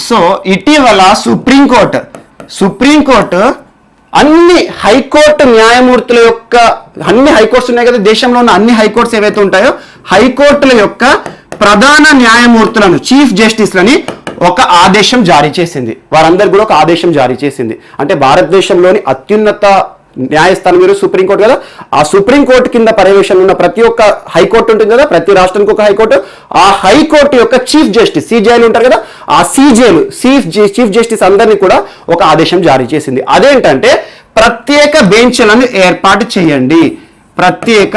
సో ఇటీవల సుప్రీంకోర్టు అన్ని హైకోర్టు న్యాయమూర్తుల యొక్క, అన్ని హైకోర్ట్స్ ఉన్నాయి కదా దేశంలో ఉన్న అన్ని హైకోర్ట్స్ ఏవైతే ఉంటాయో హైకోర్టుల యొక్క ప్రధాన న్యాయమూర్తులను, చీఫ్ జస్టిస్లని ఒక ఆదేశం జారీ చేసింది. వారందరూ కూడా ఒక ఆదేశం జారీ చేసింది. అంటే భారతదేశంలోని అత్యున్నత న్యాయస్థానం మీరు సుప్రీంకోర్టు కదా, ఆ సుప్రీంకోర్టు కింద పర్యవేక్షణ ఉన్న ప్రతి ఒక్క హైకోర్టు ఉంటుంది కదా, ప్రతి రాష్ట్రానికి ఒక హైకోర్టు. ఆ హైకోర్టు యొక్క చీఫ్ జస్టిస్, సీజేలు ఉంటారు కదా, ఆ సీజేలు, చీఫ్ జస్టిస్ అందరినీ కూడా ఒక ఆదేశం జారీ చేసింది. అదేంటంటే ప్రత్యేక బెంచ్లను ఏర్పాటు చేయండి. ప్రత్యేక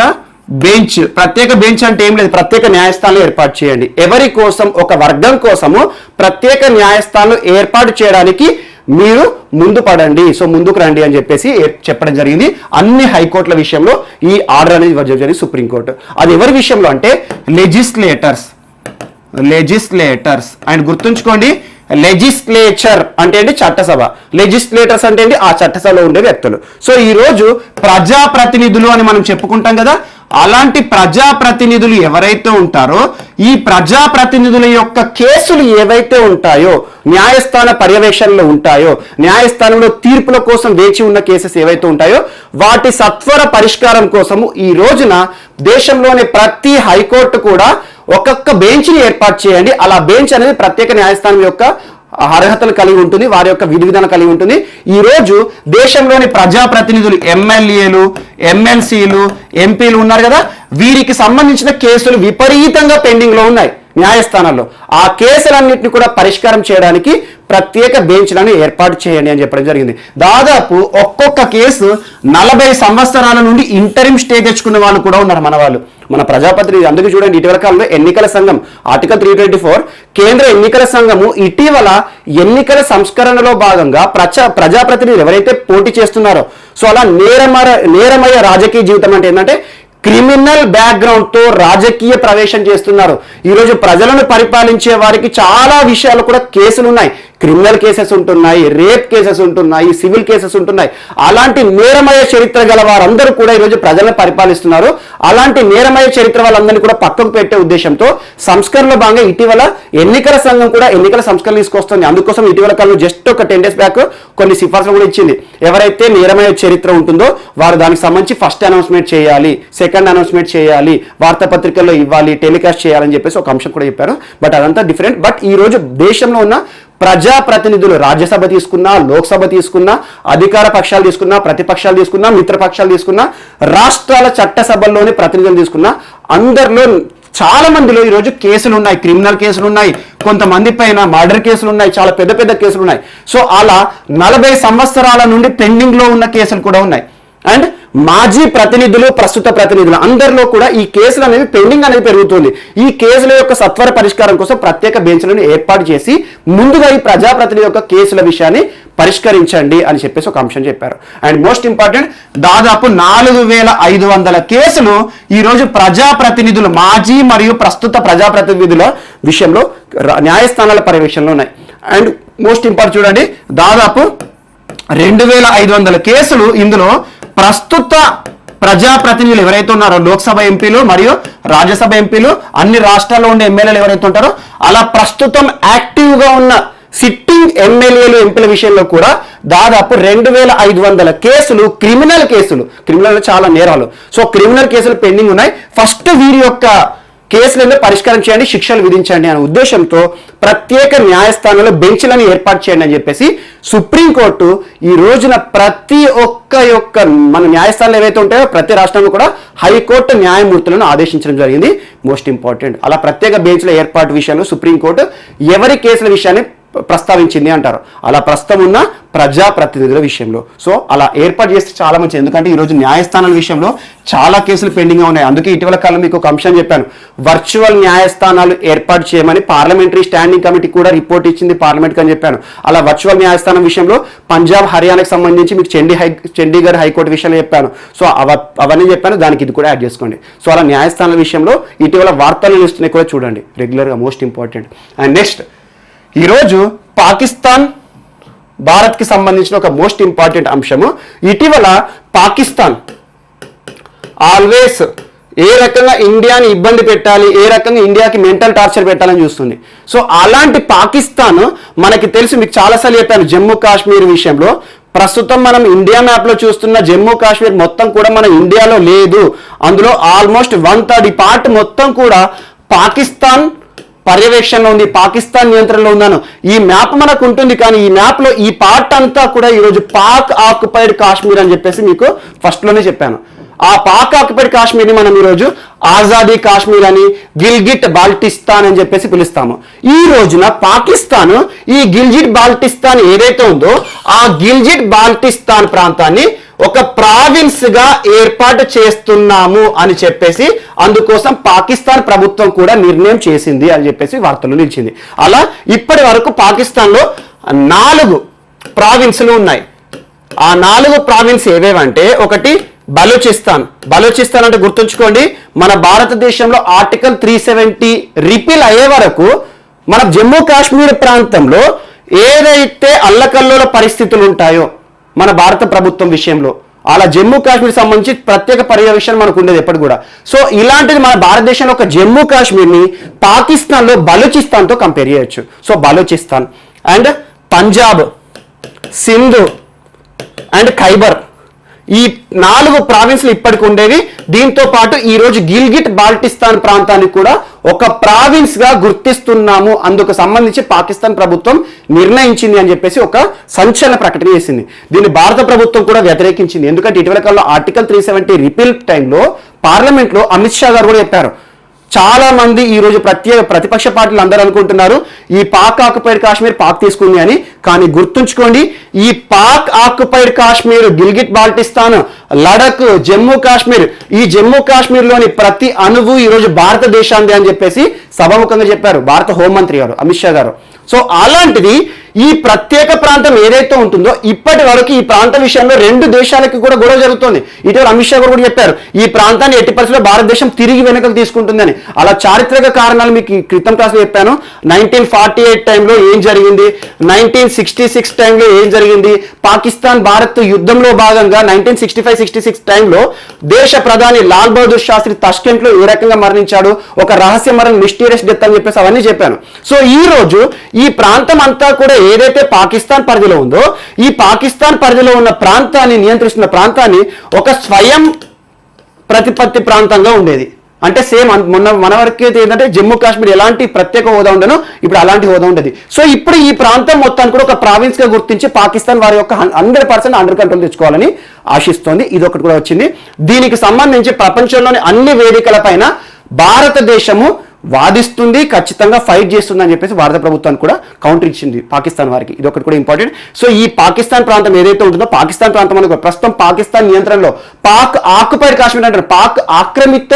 బెంచ్ అంటే ఏం లేదు, ప్రత్యేక న్యాయస్థానాలు ఏర్పాటు చేయండి. ఎవరి కోసం? ఒక వర్గం కోసము ప్రత్యేక న్యాయస్థానాలు ఏర్పాటు చేయడానికి మీరు ముందు పడండి, సో ముందుకు రండి అని చెప్పేసి చెప్పడం జరిగింది. అన్ని హైకోర్టుల విషయంలో ఈ ఆర్డర్ అనేది ఇవ్వడం జరిగింది సుప్రీంకోర్టు. అది ఎవరి విషయంలో అంటే లెజిస్లేటర్స్. అండ్ గుర్తుంచుకోండి, లెజిస్లేచర్ అంటే ఏంటి? చట్టసభ. లెజిస్లేటర్స్ అంటే ఏంటి? ఆ చట్టసభలో ఉండే వ్యక్తులు. సో ఈ రోజు ప్రజాప్రతినిధులు అని మనం చెప్పుకుంటాం కదా, అలాంటి ప్రజాప్రతినిధులు ఎవరైతే ఉంటారో ఈ ప్రజాప్రతినిధుల యొక్క కేసులు ఏవైతే ఉంటాయో, న్యాయస్థాన పర్యవేక్షణలో ఉంటాయో, న్యాయస్థానంలో తీర్పుల కోసం వేచి ఉన్న కేసెస్ ఏవైతే ఉంటాయో వాటి సత్వర పరిష్కారం కోసము ఈ రోజున దేశంలోని ప్రతి హైకోర్టు కూడా ఒక్కొక్క బెంచ్ని ఏర్పాటు చేయండి. అలా బెంచ్ అనేది ప్రత్యేక న్యాయస్థానం యొక్క అర్హతలు కలిగి ఉంటుంది, వారి యొక్క విధి విధానం కలిగి ఉంటుంది. ఈ రోజు దేశంలోని ప్రజాప్రతినిధులు, ఎమ్మెల్యేలు, ఎమ్మెల్సీలు, ఎంపీలు ఉన్నారు కదా, వీరికి సంబంధించిన కేసులు విపరీతంగా పెండింగ్ లో ఉన్నాయి. న్యాయస్థానాల్లో. ఆ కేసులన్నింటినీ కూడా పరిష్కారం చేయడానికి ప్రత్యేక బెంచ్లను ఏర్పాటు చేయండి అని చెప్పడం జరిగింది. దాదాపు ఒక్కొక్క కేసు 40 సంవత్సరాల నుండి ఇంటరిమ్ స్టే తెచ్చుకున్న వాళ్ళు కూడా ఉన్నారు మన వాళ్ళు. మన ప్రజాప్రతినిధి అందుకు చూడండి, ఇటీవల కాలంలో ఎన్నికల సంఘం ఆర్టికల్ 324 కేంద్ర ఎన్నికల సంఘము ఇటీవల ఎన్నికల సంస్కరణలో భాగంగా ప్రజాప్రతినిధులు ఎవరైతే పోటీ చేస్తున్నారో, సో అలా నేరమయ రాజకీయ జీవితం అంటే ఏంటంటే క్రిమినల్ బ్యాక్గ్రౌండ్ తో రాజకీయ ప్రవేశం చేస్తున్నారు. ఈరోజు ప్రజలను పరిపాలించే వారికి చాలా విషయాలు కూడా కేసులు ఉన్నాయి. క్రిమినల్ కేసెస్ ఉంటున్నాయి, రేప్ కేసెస్ ఉంటున్నాయి, సివిల్ కేసెస్ ఉంటున్నాయి. అలాంటి నేరమయ చరిత్ర గల వారందరూ కూడా ఈరోజు ప్రజలను పరిపాలిస్తున్నారు. అలాంటి నేరమయ చరిత్ర వాళ్ళందరినీ కూడా పక్కకు పెట్టే ఉద్దేశంతో సంస్కరణలో భాగంగా ఇటీవల ఎన్నికల సంఘం కూడా ఎన్నికల సంస్కరణ తీసుకొస్తుంది. అందుకోసం ఇటీవల కాలంలో జస్ట్ ఒక 10 days బ్యాక్ కొన్ని సిఫార్సులు కూడా ఇచ్చింది. ఎవరైతే నేరమయ చరిత్ర ఉంటుందో వారు దానికి సంబంధించి ఫస్ట్ అనౌన్స్మెంట్ చేయాలి, సెకండ్ అనౌన్స్మెంట్ చేయాలి, వార్తాపత్రికల్లో ఇవ్వాలి, టెలికాస్ట్ చేయాలని చెప్పేసి ఒక అంశం కూడా చెప్పారు. బట్ అదంతా డిఫరెంట్. బట్ ఈ రోజు దేశంలో ఉన్న ప్రజాప్రతినిధులు రాజ్యసభ తీసుకున్నా, లోక్సభ తీసుకున్నా, అధికార పక్షాలు తీసుకున్నా, ప్రతిపక్షాలు తీసుకున్నా, మిత్రపక్షాలు తీసుకున్నా, రాష్ట్రాల చట్టసభల్లోని ప్రతినిధులు తీసుకున్నా, అందరిలో చాలా మందిలో ఈరోజు కేసులు ఉన్నాయి. క్రిమినల్ కేసులు ఉన్నాయి, కొంతమంది పైన మర్డర్ కేసులు ఉన్నాయి, చాలా పెద్ద పెద్ద కేసులు ఉన్నాయి. సో అలా 40 సంవత్సరాల నుండి పెండింగ్ లో ఉన్న కేసులు కూడా ఉన్నాయి. అండ్ మాజీ ప్రతినిధులు, ప్రస్తుత ప్రతినిధులు అందరిలో కూడా ఈ కేసులు అనేవి పెండింగ్ అనేది పెరుగుతుంది. ఈ కేసుల యొక్క సత్వర పరిష్కారం కోసం ప్రత్యేక బెంచ్లను ఏర్పాటు చేసి ముందుగా ఈ ప్రజాప్రతినిధి యొక్క కేసుల విషయాన్ని పరిష్కరించండి అని చెప్పేసి ఒక అంశం చెప్పారు. అండ్ మోస్ట్ ఇంపార్టెంట్, దాదాపు 4500 కేసులు ఈరోజు ప్రజాప్రతినిధులు, మాజీ మరియు ప్రస్తుత ప్రజాప్రతినిధుల విషయంలో న్యాయస్థానాల పర్యవేక్షణలో ఉన్నాయి. అండ్ మోస్ట్ ఇంపార్టెంట్ చూడండి, దాదాపు 2500 కేసులు ఇందులో ప్రస్తుత ప్రజాప్రతినిధులు ఎవరైతే ఉన్నారో, లోక్సభ ఎంపీలు మరియు రాజ్యసభ ఎంపీలు, అన్ని రాష్ట్రాల్లో ఉండే ఎమ్మెల్యేలు ఎవరైతే ఉంటారో, అలా ప్రస్తుతం యాక్టివ్ గా ఉన్న సిట్టింగ్ ఎమ్మెల్యేలు, ఎంపీల విషయంలో కూడా దాదాపు 2500 కేసులు క్రిమినల్ కేసులు, క్రిమినల్ చాలా నేరాలు, సో క్రిమినల్ కేసులు పెండింగ్ ఉన్నాయి. ఫస్ట్ వీరి యొక్క కేసులను పరిష్కారం చేయండి, శిక్షలు విధించండి అనే ఉద్దేశంతో ప్రత్యేక న్యాయస్థానంలో బెంచ్లను ఏర్పాటు చేయండి అని చెప్పేసి సుప్రీంకోర్టు ఈ రోజున ప్రతి ఒక్క మన న్యాయస్థానాలు ఏవైతే ఉంటాయో ప్రతి రాష్ట్రంలో కూడా హైకోర్టు న్యాయమూర్తులను ఆదేశించడం జరిగింది. మోస్ట్ ఇంపార్టెంట్, అలా ప్రత్యేక బెంచ్ల ఏర్పాటు విషయంలో సుప్రీంకోర్టు ఎవరి కేసుల విషయాన్ని ప్రస్తావించింది అంటారు, అలా ప్రస్తుతం ఉన్న ప్రజాప్రతినిధుల విషయంలో. సో అలా ఏర్పాటు చేస్తే చాలా మంచిది, ఎందుకంటే ఈరోజు న్యాయస్థానాల విషయంలో చాలా కేసులు పెండింగ్ గా ఉన్నాయి. అందుకే ఇటీవల కాలం మీకు ఒక అంశం చెప్పాను, వర్చువల్ న్యాయస్థానాలు ఏర్పాటు చేయమని పార్లమెంటరీ స్టాండింగ్ కమిటీ కూడా రిపోర్ట్ ఇచ్చింది పార్లమెంట్కి అని చెప్పాను. అలా వర్చువల్ న్యాయస్థానం విషయంలో పంజాబ్, హర్యానాకి సంబంధించి మీకు చండీగఢ్ హైకోర్టు విషయంలో చెప్పాను. సో అవన్నీ చెప్పాను, దానికి ఇది కూడా యాడ్ చేసుకోండి. సో అలా న్యాయస్థానాల విషయంలో ఇటీవల వార్తలు చూస్తున్నాయి కూడా చూడండి రెగ్యులర్గా, మోస్ట్ ఇంపార్టెంట్. అండ్ నెక్స్ట్, ఈరోజు పాకిస్తాన్ భారత్కి సంబంధించిన ఒక మోస్ట్ ఇంపార్టెంట్ అంశము. ఇటీవల పాకిస్తాన్ ఆల్వేస్ ఏ రకంగా ఇండియాని ఇబ్బంది పెట్టాలి, ఏ రకంగా ఇండియాకి మెంటల్ టార్చర్ పెట్టాలని చూస్తుంది. సో అలాంటి పాకిస్తాన్ మనకి తెలుసు, మీకు చాలాసార్లు చెప్పాను, జమ్మూ కాశ్మీర్ విషయంలో ప్రస్తుతం మనం ఇండియా మ్యాప్ లో చూస్తున్న జమ్మూ కాశ్మీర్ మొత్తం కూడా మన ఇండియాలో లేదు. అందులో ఆల్మోస్ట్ 1/3 పార్ట్ మొత్తం కూడా పాకిస్తాన్ పర్యవేక్షణలో ఉంది, పాకిస్తాన్ నియంత్రణలో ఉన్నాను. ఈ మ్యాప్ మనకు ఉంటుంది, కానీ ఈ మ్యాప్ లో ఈ పార్ట్ అంతా కూడా ఈరోజు పాక్ ఆక్యుపైడ్ కాశ్మీర్ అని చెప్పేసి మీకు ఫస్ట్ లోనే చెప్పాను. ఆ పాక్ ఆక్యుపైడ్ కాశ్మీర్ ని మనం ఈరోజు ఆజాదీ కాశ్మీర్ అని, గిల్గిట్ బాల్టిస్తాన్ అని చెప్పేసి పిలుస్తాము. ఈ రోజున పాకిస్తాన్ ఈ గిల్జిట్ బాల్టిస్తాన్ ఏదైతే ఉందో ఆ గిల్జిట్ బాల్టిస్తాన్ ప్రాంతాన్ని ఒక ప్రావిన్స్ గా ఏర్పాటు చేస్తున్నాము అని చెప్పేసి అందుకోసం పాకిస్తాన్ ప్రభుత్వం కూడా నిర్ణయం చేసింది అని చెప్పేసి వార్తలు నిలిచింది. అలా ఇప్పటి వరకు పాకిస్తాన్ లో 4 ప్రావిన్స్లు ఉన్నాయి. ఆ 4 ప్రావిన్స్ ఏవేవంటే, ఒకటి బలూచిస్తాన్. బలూచిస్తాన్ అంటే గుర్తుంచుకోండి, మన భారతదేశంలో ఆర్టికల్ 370 రిపీల్ అయ్యే వరకు మన జమ్మూ కాశ్మీర్ ప్రాంతంలో ఏదైతే అల్లకల్లోల పరిస్థితులు ఉంటాయో మన భారత ప్రభుత్వం విషయంలో, అలా జమ్మూ కాశ్మీర్ సంబంధించి ప్రత్యేక పర్యవేక్షణ మనకు ఉండేది ఎప్పుడు కూడా. సో ఇలాంటిది మన భారతదేశంలో ఒక జమ్మూ కాశ్మీర్ని పాకిస్తాన్లో బలూచిస్తాన్తో కంపేర్ చేయొచ్చు. So Balochistan and Punjab, Sindh and Khyber, ఈ 4 ప్రావిన్స్లు ఇప్పటికి ఉండేవి. దీంతో పాటు ఈ రోజు గిల్గిట్ బాల్టిస్తాన్ ప్రాంతాన్ని కూడా ఒక ప్రావిన్స్ గా గుర్తిస్తున్నాము, అందుకు సంబంధించి పాకిస్తాన్ ప్రభుత్వం నిర్ణయించింది అని చెప్పేసి ఒక సంచలన ప్రకటన చేసింది. దీన్ని భారత ప్రభుత్వం కూడా వ్యతిరేకించింది. ఎందుకంటే ఇటీవల కాలంలో ఆర్టికల్ 370 రిపీల్ టైంలో పార్లమెంట్ లో అమిత్ షా గారు కూడా చెప్పారు, చాలా మంది ఈ రోజు ప్రతిపక్ష పార్టీలు అందరూ అనుకుంటున్నారు ఈ పాక్ ఆక్యుపైడ్ కాశ్మీర్ పాక్ తీసుకుంది అని. కానీ గుర్తుంచుకోండి, ఈ పాక్ ఆక్యుపైడ్ కాశ్మీర్, గిల్గిట్ బాల్టిస్తాన్, లడక్, జమ్మూ కాశ్మీర్, ఈ జమ్మూ కాశ్మీర్లోని ప్రతి అణువు ఈరోజు భారతదేశాంది అని చెప్పేసి సభాముఖంగా చెప్పారు భారత హోంమంత్రి గారు అమిత్ షా గారు. సో అలాంటిది ఈ ప్రత్యేక ప్రాంతం ఏదైతే ఉంటుందో ఇప్పటి వరకు ఈ ప్రాంతం విషయంలో 2 దేశాలకి కూడా గొడవ జరుగుతుంది. ఇటీవల అమిత్ షా గారు కూడా చెప్పారు ఈ ప్రాంతాన్ని ఎట్టి పరిస్థితుల్లో భారతదేశం తిరిగి వెనుకకు తీసుకుంటుందని. అలా చారిత్రక కారణాలు మీకు క్రితం క్లాస్లో చెప్పాను. 1948 టైంలో ఏం జరిగింది, 1966 టైంలో ఏం జరిగింది, పాకిస్తాన్ భారత్ యుద్ధంలో భాగంగా 1965-66 టైంలో దేశ ప్రధాని లాల్ బహదూర్ శాస్త్రి తష్కెంట్లో ఏ రకంగా మరణించాడు, ఒక రహస్య మరణం, మిస్టీరియస్ డెత్ అని చెప్పేసి అవన్నీ చెప్పాను. సో ఈ రోజు ఈ ప్రాంతం అంతా కూడా ఏదైతే పాకిస్తాన్ పరిధిలో ఉందో ఈ పాకిస్తాన్ పరిధిలో ఉన్న ప్రాంతాన్ని నియంత్రిస్తున్న ప్రాంతాన్ని ఒక స్వయం ప్రతిపత్తి ప్రాంతంగా ఉండేది. అంటే సేమ్ మన వరకు ఏంటంటే జమ్మూ కాశ్మీర్ ఎలాంటి ప్రత్యేక హోదా ఉండను, ఇప్పుడు అలాంటి హోదా ఉండేది. సో ఇప్పుడు ఈ ప్రాంతం మొత్తాన్ని కూడా ఒక ప్రావిన్స్ గా గుర్తించి పాకిస్తాన్ వారి యొక్క 100% అండర్ కంట్రోల్ తెచ్చుకోవాలని ఆశిస్తోంది. ఇది ఒకటి కూడా వచ్చింది. దీనికి సంబంధించి ప్రపంచంలోని అన్ని వేదికలపైన భారతదేశము వాదిస్తుంది, ఖచ్చితంగా ఫైట్ చేస్తుంది అని చెప్పేసి భారత ప్రభుత్వానికి కూడా కౌంటర్ ఇచ్చింది పాకిస్తాన్ వారికి. ఇది ఒకటి కూడా ఇంపార్టెంట్. సో ఈ పాకిస్తాన్ ప్రాంతం ఏదైతే ఉంటుందో పాకిస్తాన్ ప్రాంతం అనేది ప్రస్తుతం పాకిస్తాన్ నియంత్రణలో పాక్ ఆక్యుపైడ్ కాశ్మీర్ అంటారు, పాక్ ఆక్రమిత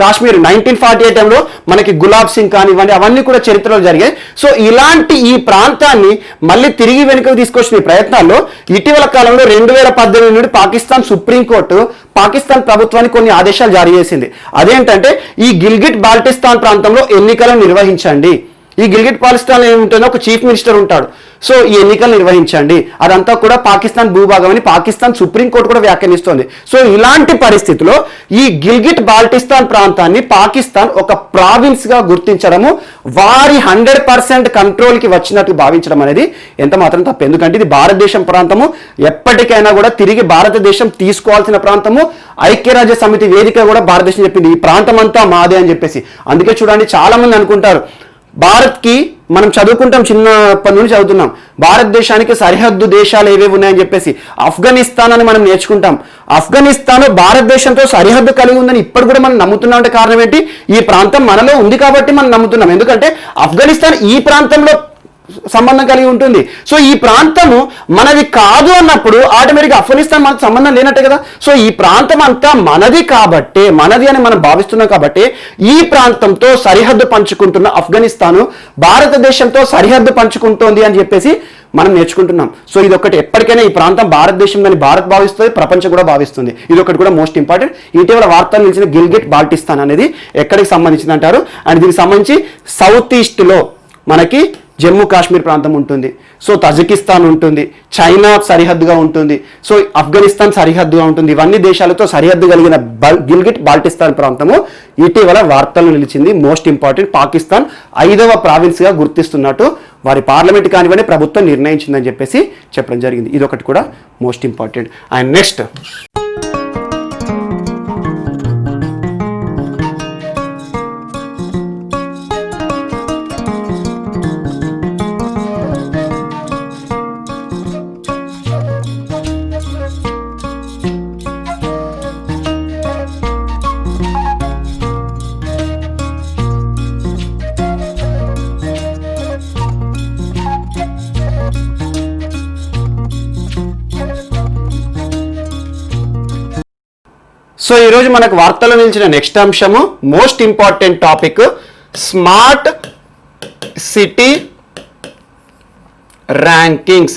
కాశ్మీర్ 1948 టైంలో మనకి గులాబ్ సింగ్ కానివ్వండి అవన్నీ కూడా చరిత్రలో జరిగాయి. సో ఇలాంటి ఈ ప్రాంతాన్ని మళ్ళీ తిరిగి వెనుకకు తీసుకొచ్చిన ఈ ప్రయత్నాల్లో ఇటీవల కాలంలో 2018 నుండి పాకిస్తాన్ సుప్రీంకోర్టు పాకిస్తాన్ ప్రభుత్వానికి కొన్ని ఆదేశాలు జారీ చేసింది. అదేంటంటే ఈ గిల్గిట్ బాల్టిస్తాన్ ప్రాంతంలో ఎన్నికలను నిర్వహించండి. ఈ గిల్గిట్ బాల్టిస్తాన్ ఏముంటుందో ఒక చీఫ్ మినిస్టర్ ఉంటాడు. సో ఈ ఎన్నికలు నిర్వహించండి, అదంతా కూడా పాకిస్తాన్ భూభాగం అని పాకిస్తాన్ సుప్రీంకోర్టు కూడా వ్యాఖ్యానిస్తోంది. సో ఇలాంటి పరిస్థితిలో ఈ గిల్గిట్ బాల్టిస్తాన్ ప్రాంతాన్ని పాకిస్తాన్ ఒక ప్రావిన్స్ గా గుర్తించడము, వారి 100% కంట్రోల్కి వచ్చినట్టు భావించడం అనేది ఎంత మాత్రం తప్పు. ఎందుకంటే ఇది భారతదేశం ప్రాంతము, ఎప్పటికైనా కూడా తిరిగి భారతదేశం తీసుకోవాల్సిన ప్రాంతము. ఐక్యరాజ్య సమితి వేదిక కూడా భారతదేశం చెప్పింది ఈ ప్రాంతం అంతా మాదే అని చెప్పేసి. అందుకే చూడండి చాలా మంది అనుకుంటారు భారత్కి, మనం చదువుకుంటాం చిన్నప్పటి నుండి చదువుతున్నాం భారతదేశానికి సరిహద్దు దేశాలు ఏవేవి ఉన్నాయని చెప్పేసి. ఆఫ్ఘనిస్తాన్ అని మనం నేర్చుకుంటాం. ఆఫ్ఘనిస్తాన్ భారతదేశంతో సరిహద్దు కలిగి ఉందని ఇప్పుడు కూడా మనం నమ్ముతున్నాం. అంటే కారణం ఏంటి, ఈ ప్రాంతం మనలో ఉంది కాబట్టి మనం నమ్ముతున్నాం. ఎందుకంటే ఆఫ్ఘనిస్తాన్ ఈ ప్రాంతంలో సంబంధం కలిగి ఉంటుంది. సో ఈ ప్రాంతము మనది కాదు అన్నప్పుడు ఆటోమేటిక్గా ఆఫ్ఘనిస్తాన్ మనకు సంబంధం లేనట్టే కదా. సో ఈ ప్రాంతం అంతా మనది కాబట్టి, మనది అని మనం భావిస్తున్నాం కాబట్టి ఈ ప్రాంతంతో సరిహద్దు పంచుకుంటున్న ఆఫ్ఘనిస్తాను భారతదేశంతో సరిహద్దు పంచుకుంటోంది అని చెప్పేసి మనం నేర్చుకుంటున్నాం. సో ఇది ఒకటి, ఎప్పటికైనా ఈ ప్రాంతం భారతదేశం అని భారత్ భావిస్తుంది, ప్రపంచం కూడా భావిస్తుంది. ఇది ఒకటి కూడా మోస్ట్ ఇంపార్టెంట్. ఇటీవల వార్తలు నిలిచిన గిల్గిట్ బాల్టిస్తాన్ అనేది ఎక్కడికి సంబంధించింది అంటారు. అండ్ దీనికి సంబంధించి సౌత్ ఈస్ట్లో మనకి జమ్మూ కాశ్మీర్ ప్రాంతం ఉంటుంది. సో తజికిస్తాన్ ఉంటుంది, చైనా సరిహద్దుగా ఉంటుంది, సో ఆఫ్ఘనిస్తాన్ సరిహద్దుగా ఉంటుంది. ఇవన్నీ దేశాలతో సరిహద్దు కలిగిన గిల్గిట్ బాల్టిస్తాన్ ప్రాంతము ఇటీవల వార్తలు నిలిచింది. మోస్ట్ ఇంపార్టెంట్, పాకిస్తాన్ 5వ ప్రావిన్స్గా గుర్తిస్తున్నట్టు వారి పార్లమెంట్ కానివ్వండి ప్రభుత్వం నిర్ణయించిందని చెప్పేసి చెప్పడం జరిగింది. ఇది ఒకటి కూడా most important. And next so ఈరోజు మనకు వార్తల్లో నిలిచిన నెక్స్ట్ అంశము most important topic, smart city rankings,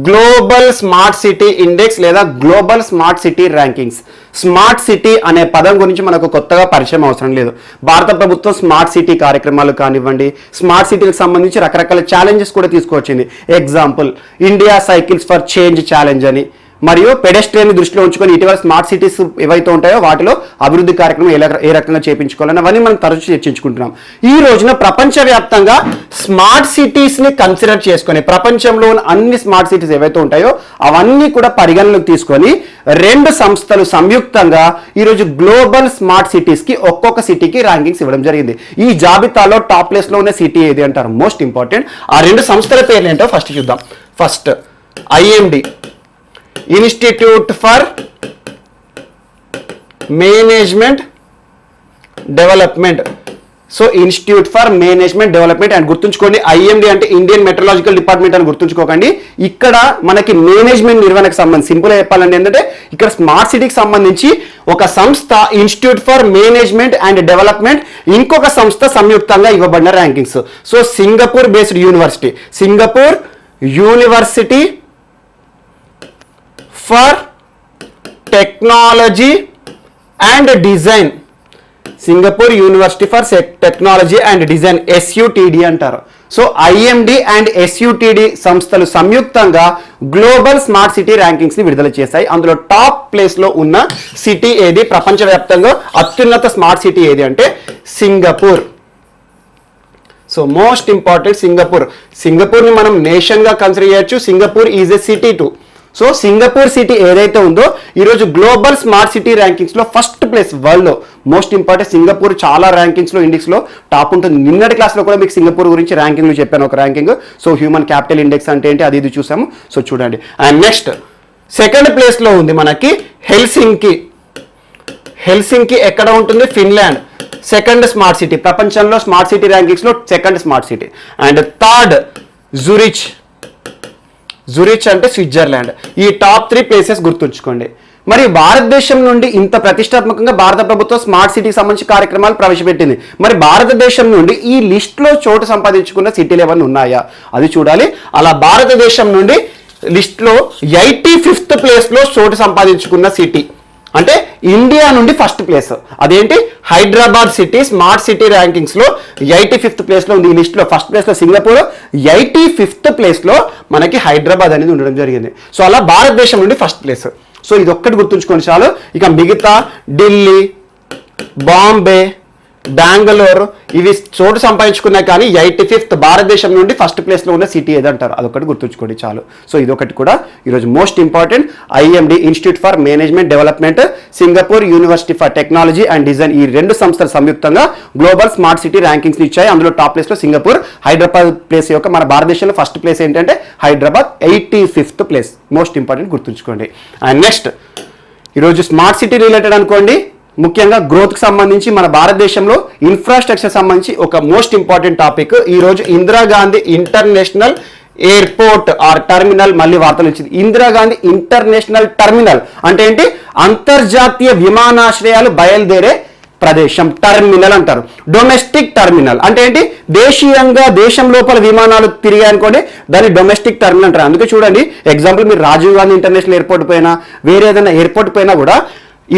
global smart city index లేదా global smart city rankings. Smart city అనే పదం గురించి మనకు కొత్తగా పరిచయం అవసరం లేదు. భారత ప్రభుత్వం స్మార్ట్ సిటీ కార్యక్రమాలు కానివ్వండి, స్మార్ట్ సిటీలకు సంబంధించి రకరకాల ఛాలెంజెస్ కూడా తీసుకొచ్చింది. Example India cycles for change challenge అని, మరియు పెడెస్ట్రియన్ దృష్టిలో ఉంచుకొని ఇటీవల స్మార్ట్ సిటీస్ ఏవైతే ఉంటాయో వాటిలో అభివృద్ధి కార్యక్రమం ఏ రకంగా చేయించుకోవాలని అవన్నీ మనం తరచు చర్చించుకుంటున్నాం. ఈ రోజున ప్రపంచవ్యాప్తంగా స్మార్ట్ సిటీస్ ని కన్సిడర్ చేసుకొని ప్రపంచంలో ఉన్న అన్ని స్మార్ట్ సిటీస్ ఏవైతే ఉంటాయో అవన్నీ కూడా పరిగణలోకి తీసుకొని 2 సంస్థలు సంయుక్తంగా ఈరోజు గ్లోబల్ స్మార్ట్ సిటీస్ కి ఒక్కొక్క సిటీకి ర్యాంకింగ్స్ ఇవ్వడం జరిగింది. ఈ జాబితాలో టాప్ ప్లేస్ లో ఉన్న సిటీ ఏది అంటారు, మోస్ట్ ఇంపార్టెంట్. ఆ 2 సంస్థల పేర్లు ఏంటో ఫస్ట్ చూద్దాం. First IMD, institute for management development. So institute for management development. And గుర్తుంచుకోండి, ఐఎండి అంటే ఇండియన్ మెట్రలాజికల్ డిపార్ట్మెంట్ అని గుర్తుంచుకోకండి. ఇక్కడ మనకి మేనేజ్మెంట్ నిర్వహణకు సంబంధించి సింపుల్గా చెప్పాలంటే ఏంటంటే ఇక్కడ స్మార్ట్ సిటీకి సంబంధించి ఒక సంస్థ institute for management and development, ఇంకొక సంస్థ సంయుక్తంగా ఇవ్వబడిన rankings. So Singapore based university, Singapore university for technology and design, Singapore university for technology and design, SUTD అంటారు. సో ఐఎండి అండ్ SUTD సంస్థలు సంయుక్తంగా గ్లోబల్ స్మార్ట్ సిటీ ర్యాంకింగ్స్ ని విడుదల చేశాయి. అందులో టాప్ ప్లేస్ లో ఉన్న సిటీ ఏది, ప్రపంచవ్యాప్తంగా అత్యున్నత స్మార్ట్ సిటీ ఏది అంటే Singapore. So most important Singapore ని మనం నేషన్ గా కన్సిడర్ చేయొచ్చు. Singapore is a city too. So Singapore city ఏదైతే ఉందో ఈరోజు గ్లోబల్ స్మార్ట్ సిటీ ర్యాంకింగ్స్లో ఫస్ట్ ప్లేస్ వరల్డ్లో. మోస్ట్ ఇంపార్టెంట్, సింగపూర్ చాలా ర్యాంకింగ్స్లో ఇండెక్స్లో టాప్ ఉంటుంది. నిన్నటి క్లాస్లో కూడా మీకు సింగపూర్ గురించి ర్యాంకింగ్లు చెప్పాను, ఒక ranking. So human capital index అంటే ఏంటి అది ఇది చూసాము. సో చూడండి. అండ్ నెక్స్ట్ సెకండ్ ప్లేస్లో ఉంది మనకి హెల్సింకి ఎక్కడ ఉంటుంది, ఫిన్లాండ్. సెకండ్ స్మార్ట్ సిటీ, ప్రపంచంలో స్మార్ట్ సిటీ ర్యాంకింగ్స్లో second smart city. And third Zurich అంటే స్విట్జర్లాండ్. ఈ టాప్ 3 ప్లేసెస్ గుర్తుంచుకోండి. మరి భారతదేశం నుండి ఇంత ప్రతిష్టాత్మకంగా భారత ప్రభుత్వం స్మార్ట్ సిటీకి సంబంధించి కార్యక్రమాలు ప్రవేశపెట్టింది. మరి భారతదేశం నుండి ఈ లిస్ట్లో చోటు సంపాదించుకున్న సిటీలు ఏమన్నా ఉన్నాయా అది చూడాలి. అలా భారతదేశం నుండి లిస్ట్లో 85th ప్లేస్లో చోటు సంపాదించుకున్న సిటీ అంటే ఇండియా నుండి ఫస్ట్ ప్లేస్ అదేంటి, Hyderabad city smart city rankings లో 85th ప్లేస్ లో ఉంది. ఈ లిస్ట్ లో ఫస్ట్ ప్లేస్ లో సింగపూర్, 85th ప్లేస్ లో మనకి హైదరాబాద్ అనేది ఉండడం జరిగింది. సో అలా భారతదేశం నుండి ఫస్ట్ ప్లేస్. సో ఇది ఒక్కటి గుర్తుంచుకోండి చాలు. ఇక మిగతా ఢిల్లీ, బాంబే, బెంగళూరు ఇవి చోటు సంపాదించుకున్నాయి, కానీ 85th భారతదేశం నుండి ఫస్ట్ ప్లేస్లో ఉన్న సిటీ ఏదంటారు అదొకటి గుర్తుంచుకోండి చాలు. సో ఇదొకటి కూడా ఈరోజు most important. IMD institute for management development, Singapore university for technology and design, ఈ 2 సంస్థలు సంయుక్తంగా గ్లోబల్ స్మార్ట్ సిటీ ర్యాంకింగ్స్ ఇచ్చాయి. అందులో టాప్ ప్లేస్లో సింగపూర్, హైదరాబాద్ ప్లేస్ యొక్క మన భారతదేశంలో ఫస్ట్ ప్లేస్ ఏంటంటే Hyderabad, 85th place. Most important గుర్తుంచుకోండి. అండ్ నెక్స్ట్ ఈరోజు స్మార్ట్ సిటీ రిలేటెడ్ అనుకోండి, ముఖ్యంగా గ్రోత్కి సంబంధించి మన భారతదేశంలో ఇన్ఫ్రాస్ట్రక్చర్ సంబంధించి ఒక మోస్ట్ ఇంపార్టెంట్ టాపిక్. ఈరోజు Indira Gandhi international airport are terminal, మళ్ళీ వార్తలు వచ్చింది. ఇందిరాగాంధీ ఇంటర్నేషనల్ టర్మినల్ అంటే ఏంటి, అంతర్జాతీయ విమానాశ్రయాలు బయలుదేరే ప్రదేశం, టర్మినల్ అంటారు. డొమెస్టిక్ టర్మినల్ అంటే ఏంటి, దేశీయంగా దేశం లోపల విమానాలు తిరిగాయనుకోండి దాన్ని డొమెస్టిక్ టర్మినల్ అంటారు. అందుకే చూడండి, ఎగ్జాంపుల్ మీరు రాజీవ్ గాంధీ ఇంటర్నేషనల్ ఎయిర్పోర్ట్ పైన వేరే ఏదైనా ఎయిర్పోర్ట్ పైన కూడా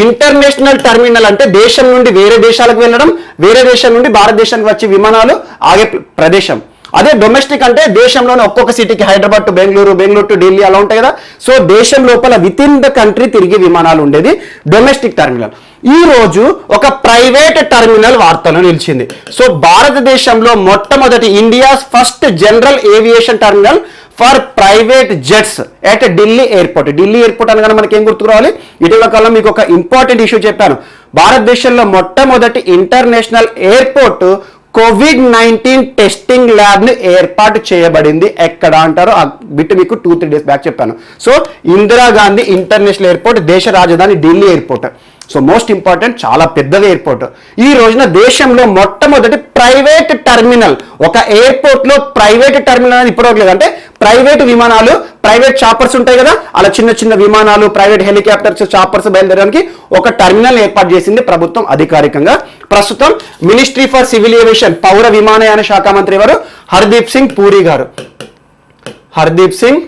ఇంటర్నేషనల్ టర్మినల్ అంటే దేశం నుండి వేరే దేశాలకు వెళ్ళడం, వేరే దేశం నుండి భారతదేశానికి వచ్చే విమానాలు ఆగే ప్రదేశం. అదే డొమెస్టిక్ అంటే దేశంలోని ఒక్కొక్క సిటీకి, హైదరాబాద్ టు బెంగళూరు, బెంగళూరు టు ఢిల్లీ అలా ఉంటాయి కదా. సో దేశం లోపల విత్ ఇన్ ద కంట్రీ తిరిగి విమానాలు ఉండేది డొమెస్టిక్ టర్మినల్. ఈ రోజు ఒక ప్రైవేట్ టర్మినల్ వార్తలో నిలిచింది. సో భారతదేశంలో మొట్టమొదటి India's first general aviation terminal for private jets at Delhi airport. Delhi airport అనగానే మనకి ఏం గుర్తుకు రావాలి, ఇటీవల కాలంలో మీకు ఒక ఇంపార్టెంట్ ఇష్యూ చెప్పాను. భారతదేశంలో మొట్టమొదటి ఇంటర్నేషనల్ ఎయిర్పోర్ట్ COVID-19 టెస్టింగ్ ల్యాబ్ను ఏర్పాటు చేయబడింది. ఎక్కడ అంటారు ఆ బిట్ మీకు 2-3 డేస్ బ్యాక్ చెప్పాను. సో ఇందిరాగాంధీ ఇంటర్నేషనల్ ఎయిర్పోర్ట్, దేశ రాజధాని Delhi airport. So most important, చాలా పెద్దది ఎయిర్పోర్ట్. ఈ రోజున దేశంలో మొట్టమొదటి ప్రైవేట్ టర్మినల్, ఒక ఎయిర్పోర్ట్ లో ప్రైవేట్ టర్మినల్ అనేది ఇప్పటివరకు లేదు. అంటే ప్రైవేట్ విమానాలు, ప్రైవేట్ చాపర్స్ ఉంటాయి కదా, అలా చిన్న చిన్న విమానాలు, ప్రైవేట్ హెలికాప్టర్స్, చాపర్స్ బయలుదేరడానికి ఒక టర్మినల్ ఏర్పాటు చేసింది ప్రభుత్వం అధికారికంగా. ప్రస్తుతం మినిస్ట్రీ ఫర్ సివిల్ ఏవియేషన్, పౌర విమానయాన శాఖ మంత్రి ఎవరు, హర్దీప్ సింగ్ పూరి గారు. హర్దీప్ సింగ్.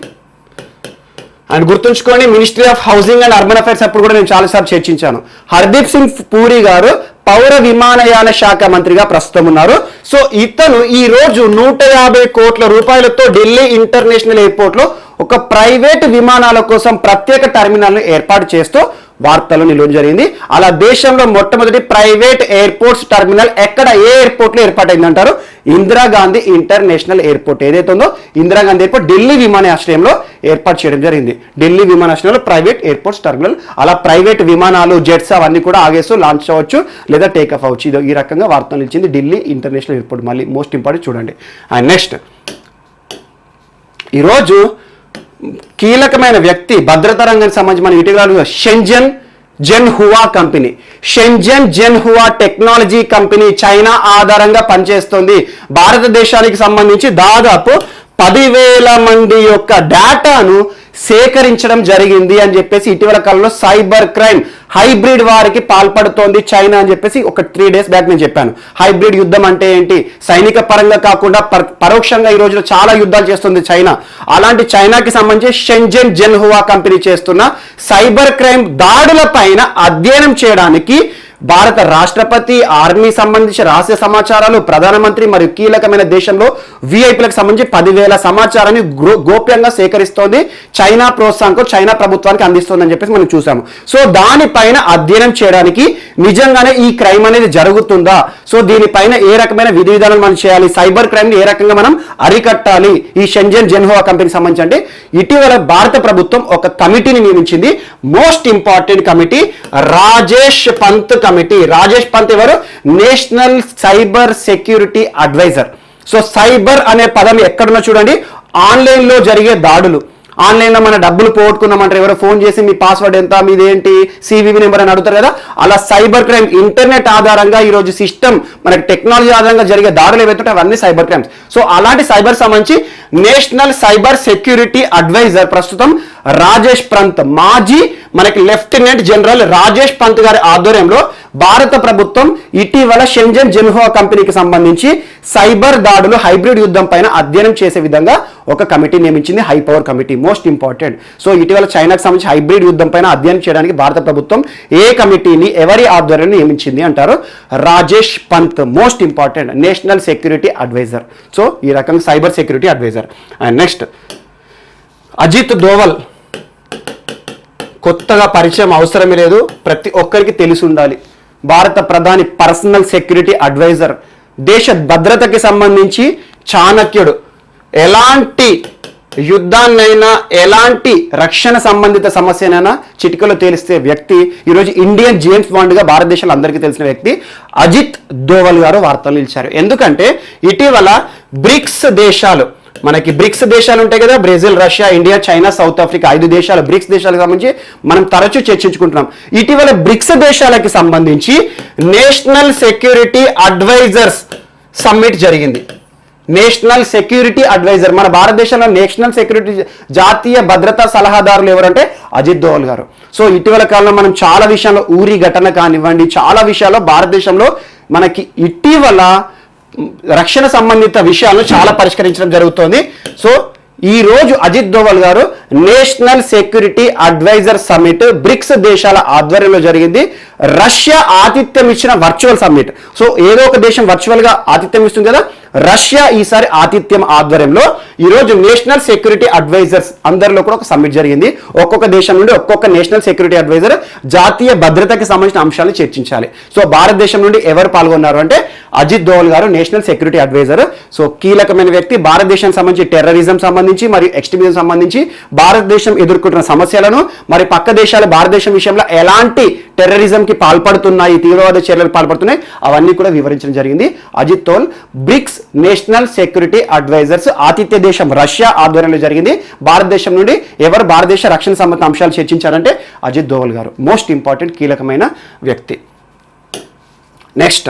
అండ్ గుర్తుంచుకోండి, ministry of housing and urban affairs అప్పుడు కూడా నేను చాలాసార్లు చర్చించాను. హర్దీప్ సింగ్ పూరి గారు పౌర విమానయాన శాఖ మంత్రిగా ప్రస్తుతం ఉన్నారు. సో ఇతను ఈ రోజు 150 కోట్ల రూపాయలతో ఢిల్లీ ఇంటర్నేషనల్ ఎయిర్పోర్ట్ లో ఒక ప్రైవేట్ విమానాల కోసం ప్రత్యేక టర్మినల్ను ఏర్పాటు చేస్తూ వార్తలు నిలవడం జరిగింది. అలా దేశంలో మొట్టమొదటి ప్రైవేట్ ఎయిర్పోర్ట్స్ టర్మినల్ ఎక్కడ, ఏ ఎయిర్పోర్ట్ లో ఏర్పాటైందంటారు, ఇందిరాగాంధీ ఇంటర్నేషనల్ ఎయిర్పోర్ట్ ఏదైతే ఉందో ఇందిరాగాంధీ ఎయిర్పోర్ట్ ఢిల్లీ విమానాశ్రయంలో ఏర్పాటు చేయడం జరిగింది. ఢిల్లీ విమానాశ్రయంలో ప్రైవేట్ ఎయిర్పోర్ట్స్ టర్మినల్. అలా ప్రైవేట్ విమానాలు, జెట్స్ అవన్నీ కూడా ఆగేస్తూ లాంచ్ అవ్వచ్చు లేదా టేక్ఆఫ్ అవ్వచ్చు. ఇది ఈ రకంగా వార్తలు నిలిచింది ఢిల్లీ ఇంటర్నేషనల్ ఎయిర్పోర్ట్. మళ్ళీ మోస్ట్ ఇంపార్టెంట్ చూడండి. అండ్ నెక్స్ట్ ఈరోజు కీలకమైన వ్యక్తి, భద్రతా రంగానికి సంబంధించి మన ఇటీవల Shenzhen Zhenhua company. Shenzhen Zhenhua technology company China ఆధారంగా పనిచేస్తుంది. భారతదేశానికి సంబంధించి దాదాపు 10,000 మంది యొక్క డేటాను సేకరించడం జరిగింది అని చెప్పేసి ఇటీవల కాలంలో సైబర్ క్రైమ్ హైబ్రిడ్ వారికి పాల్పడుతోంది చైనా అని చెప్పేసి ఒక 3 days బ్యాక్ నేను చెప్పాను. హైబ్రిడ్ యుద్ధం అంటే ఏంటి? సైనిక పరంగా కాకుండా పరోక్షంగా ఈ రోజున చాలా యుద్ధాలు చేస్తుంది చైనా. అలాంటి చైనాకి సంబంధించి షెంజన్ జెన్హువా కంపెనీ చేస్తున్న సైబర్ క్రైమ్ దాడుల పైన అధ్యయనం చేయడానికి భారత రాష్ట్రపతి, ఆర్మీ సంబంధించి రహస్య సమాచారాలు, ప్రధానమంత్రి మరియు కీలకమైన దేశంలో విఐపీలకు సంబంధించి 10,000 సమాచారాన్ని గోప్యంగా సేకరిస్తోంది. చైనా ప్రోత్సాహంతో చైనా ప్రభుత్వానికి అందిస్తోందని చెప్పేసి మనం చూసాము. సో దానిపైన అధ్యయనం చేయడానికి నిజంగానే ఈ క్రైమ్ అనేది జరుగుతుందా, సో దీనిపైన ఏ రకమైన విధి విధానాలు మనం చేయాలి, సైబర్ క్రైమ్ ఏ రకంగా మనం అరికట్టాలి ఈ షెంజన్ జెన్హువా కంపెనీకి సంబంధించి అంటే ఇటీవల భారత ప్రభుత్వం ఒక కమిటీని నియమించింది. Most important committee Rajesh Pant committee. Rajesh Pant ఎవరు? National cyber security adviser. So cyber అనే పదం ఎక్కడున్నా చూడండి, ఆన్లైన్లో జరిగే దాడులు, ఆన్లైన్లో మన డబ్బులు పోగొట్టుకున్నామంటారు, ఎవరో ఫోన్ చేసి మీ పాస్వర్డ్ ఎంత, మీదేంటి, సివివి నెంబర్ అని అడుగుతారు కదా, అలా సైబర్ క్రైమ్ ఇంటర్నెట్ ఆధారంగా ఈరోజు సిస్టమ్ మనకి టెక్నాలజీ ఆధారంగా జరిగే దాడులు ఏవైతే అవన్నీ సైబర్ క్రైమ్స్. సో అలాంటి సైబర్ సంబంధించి నేషనల్ సైబర్ సెక్యూరిటీ అడ్వైజర్ ప్రస్తుతం రాజేష్ పంత్, మాజీ మనకి లెఫ్టినెంట్ జనరల్ రాజేష్ పంత్ గారి ఆధ్వర్యంలో భారత ప్రభుత్వం ఇటీవల షెంజన్ జెన్హువా కంపెనీకి సంబంధించి సైబర్ దాడులు, హైబ్రిడ్ యుద్ధం పైన అధ్యయనం చేసే విధంగా ఒక కమిటీ నియమించింది, high power committee. Most important. So ఇటీవల చైనాకు సంబంధించి హైబ్రిడ్ యుద్ధం పైన అధ్యయనం చేయడానికి భారత ప్రభుత్వం ఏ కమిటీని ఎవరి ఆధ్వర్యంలో నియమించింది అంటారు? Rajesh Pant, most important national security adviser. So ఈ రకంగా cyber security adviser. And next Ajit Doval, కొత్తగా పరిచయం అవసరమే లేదు, ప్రతి ఒక్కరికి తెలిసి ఉండాలి. భారత ప్రధాని పర్సనల్ సెక్యూరిటీ అడ్వైజర్, దేశ భద్రతకి సంబంధించి చాణక్యుడు. ఎలాంటి యుద్ధాన్నైనా, ఎలాంటి రక్షణ సంబంధిత సమస్యనైనా చిటికలో తేలిస్తే వ్యక్తి, ఈరోజు ఇండియన్ జేమ్స్ బాండ్గా భారతదేశంలో అందరికీ తెలిసిన వ్యక్తి అజిత్ దోవల్ గారు వార్తలు నిలిచారు. ఎందుకంటే ఇటీవల బ్రిక్స్ దేశాలు, మనకి బ్రిక్స్ దేశాలు ఉంటాయి కదా, Brazil, Russia, India, China, south Africa, 5 దేశాలు బ్రిక్స్ దేశాలకు సంబంధించి మనం తరచూ చర్చించుకుంటున్నాం. ఇటీవల బ్రిక్స్ దేశాలకి సంబంధించి నేషనల్ సెక్యూరిటీ అడ్వైజర్స్ సమ్మిట్ జరిగింది. నేషనల్ సెక్యూరిటీ అడ్వైజర్, మన భారతదేశంలో నేషనల్ సెక్యూరిటీ జాతీయ భద్రతా సలహాదారులు ఎవరంటే అజిత్ దోవల్ గారు. సో ఇటీవల కాలంలో మనం చాలా విషయాల్లో, ఊరి ఘటన కానివ్వండి, చాలా విషయాల్లో భారతదేశంలో మనకి ఇటీవల రక్షణ సంబంధిత విషయాలను చాలా పరిష్కరించడం జరుగుతోంది. సో ఈ రోజు అజిత్ దోవల్ గారు national security adviser summit BRICS దేశాల ఆధ్వర్యంలో జరిగింది. రష్యా ఆతిథ్యం ఇచ్చిన వర్చువల్ సమ్మిట్. సో ఏదో ఒక దేశం వర్చువల్ గా ఆతిథ్యం ఇస్తుంది కదా, రష్యా ఈసారి ఆతిథ్యం ఆధ్వర్యంలో ఈరోజు నేషనల్ సెక్యూరిటీ అడ్వైజర్స్ అందరిలో కూడా ఒక సమ్మిట్ జరిగింది. ఒక్కొక్క దేశం నుండి ఒక్కొక్క నేషనల్ సెక్యూరిటీ అడ్వైజర్ జాతీయ భద్రతకి సంబంధించిన అంశాలను చర్చించాలి. సో భారతదేశం నుండి ఎవరు పాల్గొన్నారు అంటే అజిత్ దోవల్ గారు, నేషనల్ సెక్యూరిటీ అడ్వైజర్. సో కీలకమైన వ్యక్తి. భారతదేశం సంబంధించి టెర్రరిజం సంబంధించి మరియు ఎక్స్ట్రీమిజం సంబంధించి భారతదేశం ఎదుర్కొంటున్న సమస్యలను, మరి పక్క దేశాలు భారతదేశం విషయంలో ఎలాంటి టెర్రరిజంకి పాల్పడుతున్నాయి, తీవ్రవాద చర్యలకు పాల్పడుతున్నాయి, అవన్నీ కూడా వివరించడం జరిగింది. Ajit Doval BRICS national security advisers ఆతిథ్య దేశం రష్యా ఆధ్వర్యంలో జరిగింది. భారతదేశం నుండి ఎవరు భారతదేశ రక్షణ సంబంధిత అంశాలు చర్చించారంటే అజిత్ దోవల్ గారు, మోస్ట్ ఇంపార్టెంట్ కీలకమైన వ్యక్తి. నెక్స్ట్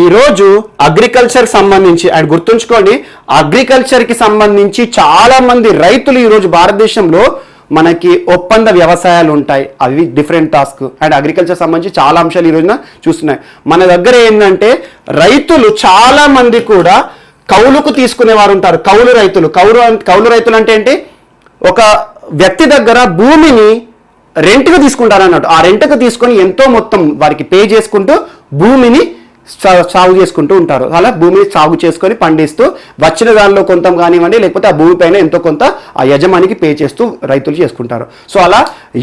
ఈరోజు అగ్రికల్చర్ సంబంధించి అండ్ గుర్తుంచుకోండి, అగ్రికల్చర్కి సంబంధించి చాలా మంది రైతులు ఈరోజు భారతదేశంలో మనకి ఒప్పంద వ్యవసాయాలు ఉంటాయి, అవి డిఫరెంట్ టాస్క్. అండ్ అగ్రికల్చర్ సంబంధించి చాలా అంశాలు ఈ రోజున చూస్తున్నాయి. మన దగ్గర ఏంటంటే రైతులు చాలా మంది కూడా కౌలుకు తీసుకునేవారు ఉంటారు. కౌలు రైతులు అంటే ఏంటి? ఒక వ్యక్తి దగ్గర భూమిని రెంట్కు తీసుకుంటారు అన్నట్టు. ఆ రెంట్కు తీసుకొని ఎంతో మొత్తం వారికి పే చేసుకుంటూ భూమిని సాగు చేసుకుంటూ ఉంటారు. అలా భూమిని సాగు చేసుకొని పండిస్తూ వచ్చిన దానిలో కొంత కానివ్వండి, లేకపోతే ఆ భూమి పైన ఎంతో కొంత ఆ యజమానికి పే చేస్తూ రైతులు చేసుకుంటారు. సో అలా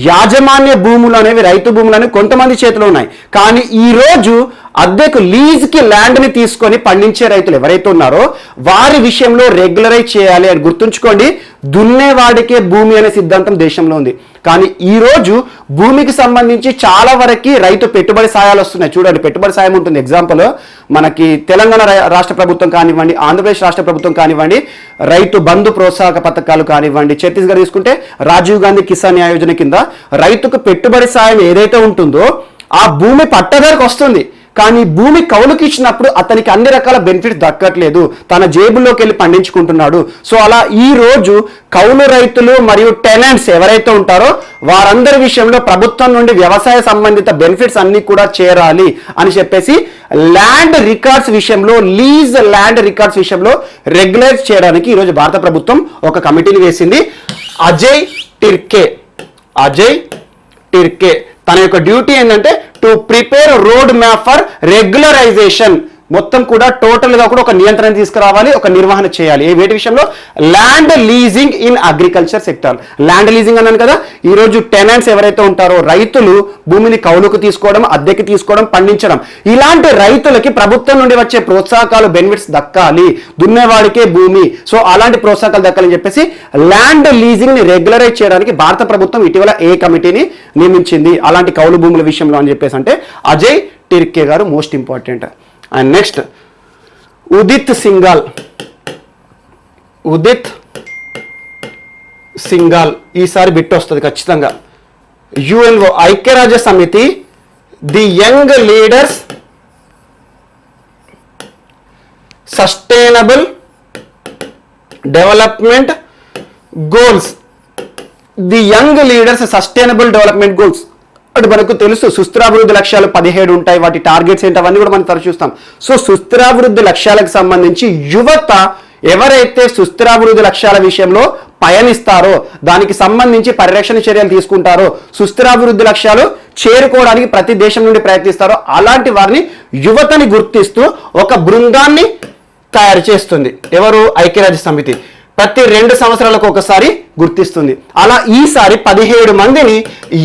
యాజమాన్య భూములు అనేవి, రైతు భూములు అనేవి కొంతమంది చేతిలో ఉన్నాయి. కానీ ఈరోజు అద్దెకు లీజ్కి ల్యాండ్ని తీసుకొని పండించే రైతులు ఎవరైతే ఉన్నారో వారి విషయంలో రెగ్యులరైజ్ చేయాలి అని గుర్తుంచుకోండి. దున్నేవాడికే భూమి అనే సిద్ధాంతం దేశంలో ఉంది. కానీ ఈ రోజు భూమికి సంబంధించి చాలా వరకు రైతు పెట్టుబడి సాయాలు వస్తున్నాయి. చూడండి, పెట్టుబడి సాయం ఉంటుంది. ఎగ్జాంపుల్ మనకి తెలంగాణ రాష్ట్ర ప్రభుత్వం కానివ్వండి, ఆంధ్రప్రదేశ్ రాష్ట్ర ప్రభుత్వం కానివ్వండి, రైతు బంధు ప్రోత్సాహక పథకాలు కానివ్వండి, ఛత్తీస్గఢ్ తీసుకుంటే రాజీవ్ గాంధీ కిసాన్ యోజన కింద రైతుకు పెట్టుబడి సాయం ఏదైతే ఉంటుందో ఆ భూమి పట్టదారికి వస్తుంది. కానీ భూమి కౌలుకి ఇచ్చినప్పుడు అతనికి అన్ని రకాల బెనిఫిట్స్ దక్కట్లేదు, తన జేబుల్లోకి వెళ్ళి పండించుకుంటున్నాడు. సో అలా ఈ రోజు కౌలు రైతులు మరియు టెనెంట్స్ ఎవరైతే ఉంటారో వారందరి విషయంలో ప్రభుత్వం నుండి వ్యవసాయ సంబంధిత బెనిఫిట్స్ అన్ని కూడా చేరాలి అని చెప్పేసి ల్యాండ్ రికార్డ్స్ విషయంలో, లీజ్ ల్యాండ్ రికార్డ్స్ విషయంలో రెగ్యులేట్ చేయడానికి ఈరోజు భారత ప్రభుత్వం ఒక కమిటీని వేసింది. అజయ్ టిర్కే తన యొక్క డ్యూటీ ఏంటంటే to prepare road map for regularisation. మొత్తం కూడా టోటల్ గా కూడా ఒక నియంత్రణ తీసుకురావాలి, ఒక నిర్వహణ చేయాలి. వేటి విషయంలో? Land leasing in agriculture sector. Land leasing అన్నాను కదా, ఈ రోజు టెనెంట్స్ ఎవరైతే ఉంటారో రైతులు భూమిని కౌలుకు తీసుకోవడం, అద్దెకి తీసుకోవడం, పండించడం, ఇలాంటి రైతులకి ప్రభుత్వం నుండి వచ్చే ప్రోత్సాహకాలు, బెనిఫిట్స్ దక్కాలి, దున్నేవాడికే భూమి. సో అలాంటి ప్రోత్సాహకాలు దక్కాలని చెప్పేసి ల్యాండ్ లీజింగ్ ని రెగ్యులరైజ్ చేయడానికి భారత ప్రభుత్వం ఇటీవల ఏ కమిటీని నియమించింది అలాంటి కౌలు భూముల విషయంలో అని చెప్పేసి. అంటే అజయ్ టిర్కే గారు most important. And next Udit Singhal ఈసారి బిట్ వస్తుంది ఖచ్చితంగా. యుఎన్ఓ ఐక్యరాజ్య సమితి the young leaders sustainable development goals. The young leaders sustainable development goals అటు మనకు తెలుసు. సుస్థిరాభివృద్ధి లక్ష్యాలు 17 ఉంటాయి, వాటి టార్గెట్స్ ఏంటి అవన్నీ కూడా మనం తరచూ చూస్తాం. సో సుస్థిరాభివృద్ధి లక్ష్యాలకు సంబంధించి యువత ఎవరైతే సుస్థిరాభివృద్ధి లక్ష్యాల విషయంలో పయనిస్తారో, దానికి సంబంధించి పరిరక్షణ చర్యలు తీసుకుంటారో, సుస్థిరాభివృద్ధి లక్ష్యాలు చేరుకోవడానికి ప్రతి దేశం నుండి ప్రయత్నిస్తారో అలాంటి వారిని యువతని గుర్తిస్తూ ఒక బృందాన్ని తయారు చేస్తుంది. ఎవరు? ఐక్యరాజ్య సమితి. ప్రతి 2 సంవత్సరాలకు ఒకసారి గుర్తిస్తుంది. అలా ఈసారి 17 మందిని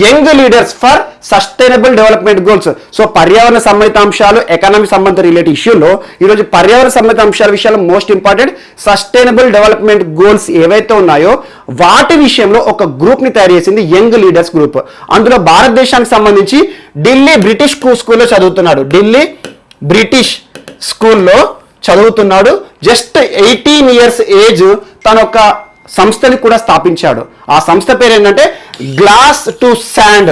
young leaders for sustainable development goals. So పర్యావరణ సంబంధిత అంశాలు, ఎకనామిక్ సంబంధిత రిలేటెడ్ ఇష్యూలో ఈరోజు పర్యావరణ సంబంధిత అంశాల విషయాలు most important sustainable development goals ఏవైతే ఉన్నాయో వాటి విషయంలో ఒక గ్రూప్ ని తయారు చేసింది యంగ్ లీడర్స్ గ్రూప్. అందులో భారతదేశానికి సంబంధించి ఢిల్లీ బ్రిటిష్ స్కూల్లో చదువుతున్నాడు. ఢిల్లీ బ్రిటిష్ స్కూల్లో చదువుతున్నాడు. జస్ట్ 18 ఇయర్స్ ఏజ్ తన ఒక సంస్థని కూడా స్థాపించాడు. ఆ సంస్థ పేరు ఏంటంటే గ్లాస్ టు శాండ్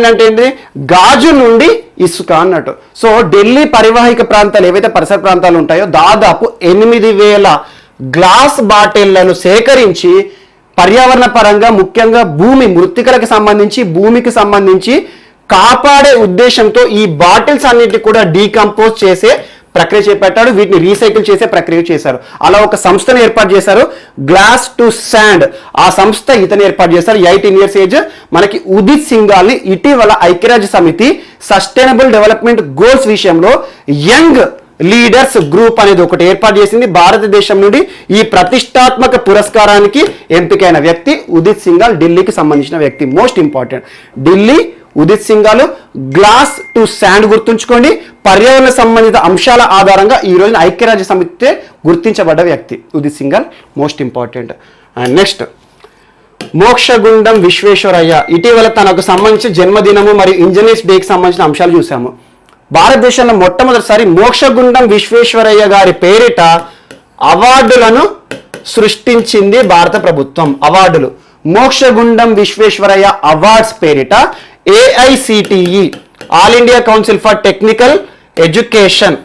అంటే ఏంటి? గాజు నుండి ఇసుక అన్నట్టు. సో ఢిల్లీ పరివాహిక ప్రాంతాలు ఏవైతే పరిసర ప్రాంతాలు ఉంటాయో దాదాపు 8,000 గ్లాస్ బాటిళ్లను సేకరించి పర్యావరణ పరంగా ముఖ్యంగా భూమి మృత్తికలకు సంబంధించి, భూమికి సంబంధించి కాపాడే ఉద్దేశంతో ఈ బాటిల్స్ అన్నింటినీ కూడా డీకంపోజ్ చేసే ప్రక్రియ చేపట్టాడు. వీటిని రీసైకిల్ చేసే ప్రక్రియ చేశారు. అలా ఒక సంస్థను ఏర్పాటు చేశారు, గ్లాస్ టు శాండ్. ఆ సంస్థ ఇతను ఏర్పాటు చేశారు. 18 ఇయర్స్ ఏజ్ మనకి ఉదిత్ సింగాల్ని ఇటీవల ఐక్యరాజ్య సమితి సస్టైనబుల్ డెవలప్మెంట్ గోల్స్ విషయంలో యంగ్ లీడర్స్ గ్రూప్ అనేది ఒకటి ఏర్పాటు చేసింది. భారతదేశం నుండి ఈ ప్రతిష్టాత్మక పురస్కారానికి ఎంపికైన వ్యక్తి ఉదిత్ సింగాల్, ఢిల్లీకి సంబంధించిన వ్యక్తి. Most important Delhi Udit Singhal. Glass to sand గుర్తుంచుకోండి. పర్యావరణ సంబంధిత అంశాల ఆధారంగా ఈ రోజున ఐక్యరాజ్య సమితి గుర్తించబడ్డ వ్యక్తి Udit Singhal. Most important. And next Mokshagundam Visvesvaraya. ఇటీవల తనకు సంబంధించిన జన్మదినము మరియు ఇంజనీర్స్ డేకి సంబంధించిన అంశాలు చూసాము. భారతదేశంలో మొట్టమొదటిసారి మోక్షగుండం విశ్వేశ్వరయ్య గారి పేరిట అవార్డులను సృష్టించింది భారత ప్రభుత్వం. అవార్డులు మోక్షగుండం విశ్వేశ్వరయ్య అవార్డ్స్ పేరిట AICTE all India council for technical education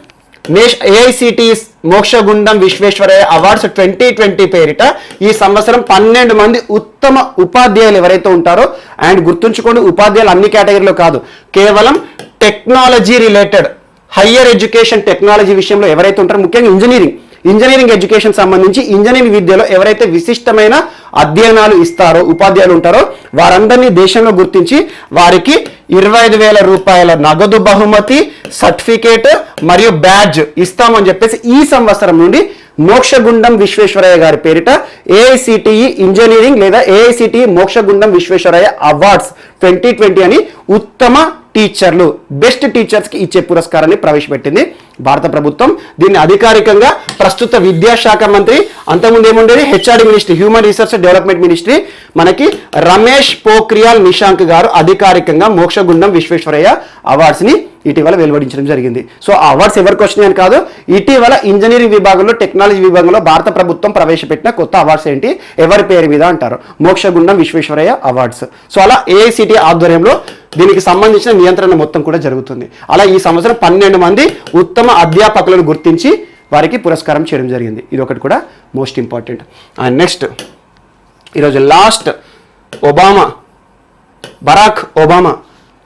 AICTE Mokshagundam Visvesvaraya awards 2020 పేరిట ఈ సంవత్సరం 12 మంది ఉత్తమ ఉపాధ్యాయులు ఎవరైతే ఉంటారో, అండ్ గుర్తుంచుకోండి ఉపాధ్యాయులు అన్ని కేటగిరీలో కాదు, కేవలం technology related higher education technology విషయంలో ఎవరైతే ఉంటారో, ముఖ్యంగా ఇంజనీరింగ్ ఎడ్యుకేషన్ సంబంధించి ఇంజనీరింగ్ విద్యలో ఎవరైతే విశిష్టమైన అధ్యయనాలు ఇస్తారో ఉపాధ్యాయులు ఉంటారో వారందరినీ దేశంలో గుర్తించి వారికి 25,000 రూపాయల నగదు బహుమతి, సర్టిఫికేట్ మరియు బ్యాడ్జ్ ఇస్తామని చెప్పేసి ఈ సంవత్సరం నుండి మోక్షగుండం విశ్వేశ్వరయ్య గారి పేరిట ఏఐసిటిఈ ఇంజనీరింగ్ లేదా ఏఐసిటిఈ మోక్షగుండం విశ్వేశ్వరయ్య అవార్డ్స్ 2020 అని ఉత్తమ టీచర్లు, బెస్ట్ టీచర్స్ కి ఇచ్చే పురస్కారాన్ని ప్రవేశపెట్టింది భారత ప్రభుత్వం దీన్ని అధికారికంగా ప్రస్తుత విద్యాశాఖ మంత్రి, అంతకుముందు ఏముండేది HRD ministry, human resource development ministry, మనకి రమేష్ పోఖ్రియాల్ నిశాంక్ గారు అధికారికంగా మోక్షగుండం విశ్వేశ్వరయ్య అవార్డ్స్ని ఇటీవల వెలువడించడం జరిగింది. సో ఆ అవార్డ్స్ ఎవరికి వచ్చినాయి అని కాదు, ఇటీవల ఇంజనీరింగ్ విభాగంలో, టెక్నాలజీ విభాగంలో భారత ప్రభుత్వం ప్రవేశపెట్టిన కొత్త అవార్డ్స్ ఏంటి, ఎవరి పేరు మీద అంటారు, మోక్షగుండం విశ్వేశ్వరయ్య అవార్డ్స్. సో అలా ఏఐసిటి ఆధ్వర్యంలో దీనికి సంబంధించిన నియంత్రణ మొత్తం కూడా జరుగుతుంది. అలా ఈ సంవత్సరం 12 మంది ఉత్తమ అధ్యాపకులను గుర్తించి వారికి పురస్కారం చేయడం జరిగింది. ఇది ఒకటి కూడా మోస్ట్ ఇంపార్టెంట్. అండ్ నెక్స్ట్ ఈరోజు లాస్ట్, బరాక్ ఒబామా,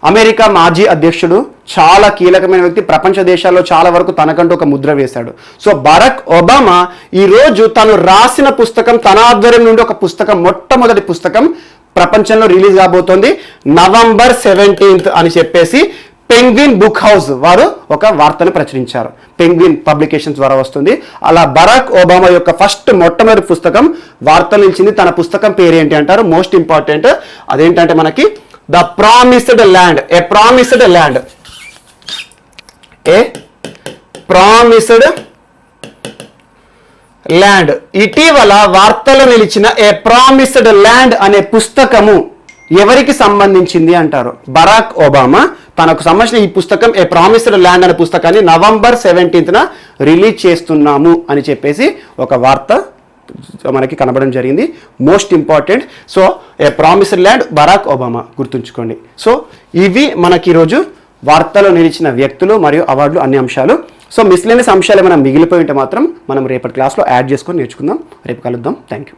అమెరికా మాజీ అధ్యక్షుడు, చాలా కీలకమైన వ్యక్తి, ప్రపంచ దేశాల్లో చాలా వరకు తనకంటూ ఒక ముద్ర వేశాడు. సో బరాక్ ఒబామా ఈరోజు తను రాసిన పుస్తకం, తన ఆధ్వర్యం నుండి ఒక పుస్తకం, మొట్టమొదటి పుస్తకం ప్రపంచంలో రిలీజ్ కాబోతోంది నవంబర్ 17 అని చెప్పేసి పెంగ్విన్ బుక్ హౌస్ వారు ఒక వార్తను ప్రచురించారు. పెంగ్విన్ పబ్లికేషన్స్ ద్వారా వస్తుంది. అలా బరాక్ ఒబామా యొక్క మొట్టమొదటి పుస్తకం వార్తలు నిలిచింది. తన పుస్తకం పేరు ఏంటి అంటారు, మోస్ట్ ఇంపార్టెంట్, అదేంటంటే మనకి the promised land, A promised land, A promised land. ఇటీవల వార్తలో నిలిచిన ఏ ప్రామిస్డ్ ల్యాండ్ అనే పుస్తకము ఎవరికి సంబంధించింది అంటారు, బరాక్ ఒబామా తనకు సంబంధించిన ఈ పుస్తకం ఏ ప్రామిస్డ్ ల్యాండ్ అనే పుస్తకాన్ని నవంబర్ 17న రిలీజ్ చేస్తున్నాము అని చెప్పేసి ఒక వార్త మనకి కనబడడం జరిగింది. Most important. సో ఏ ప్రామిస్డ్ ల్యాండ్, బరాక్ ఒబామా గుర్తుంచుకోండి. సో ఇవి మనకి ఈరోజు వార్తలో నిలిచిన వ్యక్తులు మరియు అవార్డులు, అన్ని అంశాలు. సో మిస్లేనియస్ అంశాలు ఏమైనా మిగిలిపోయి ఉంటే మాత్రం మనం రేపటి క్లాస్లో యాడ్ చేసుకొని నేర్చుకుందాం. రేపు కలుద్దాం. Thank you.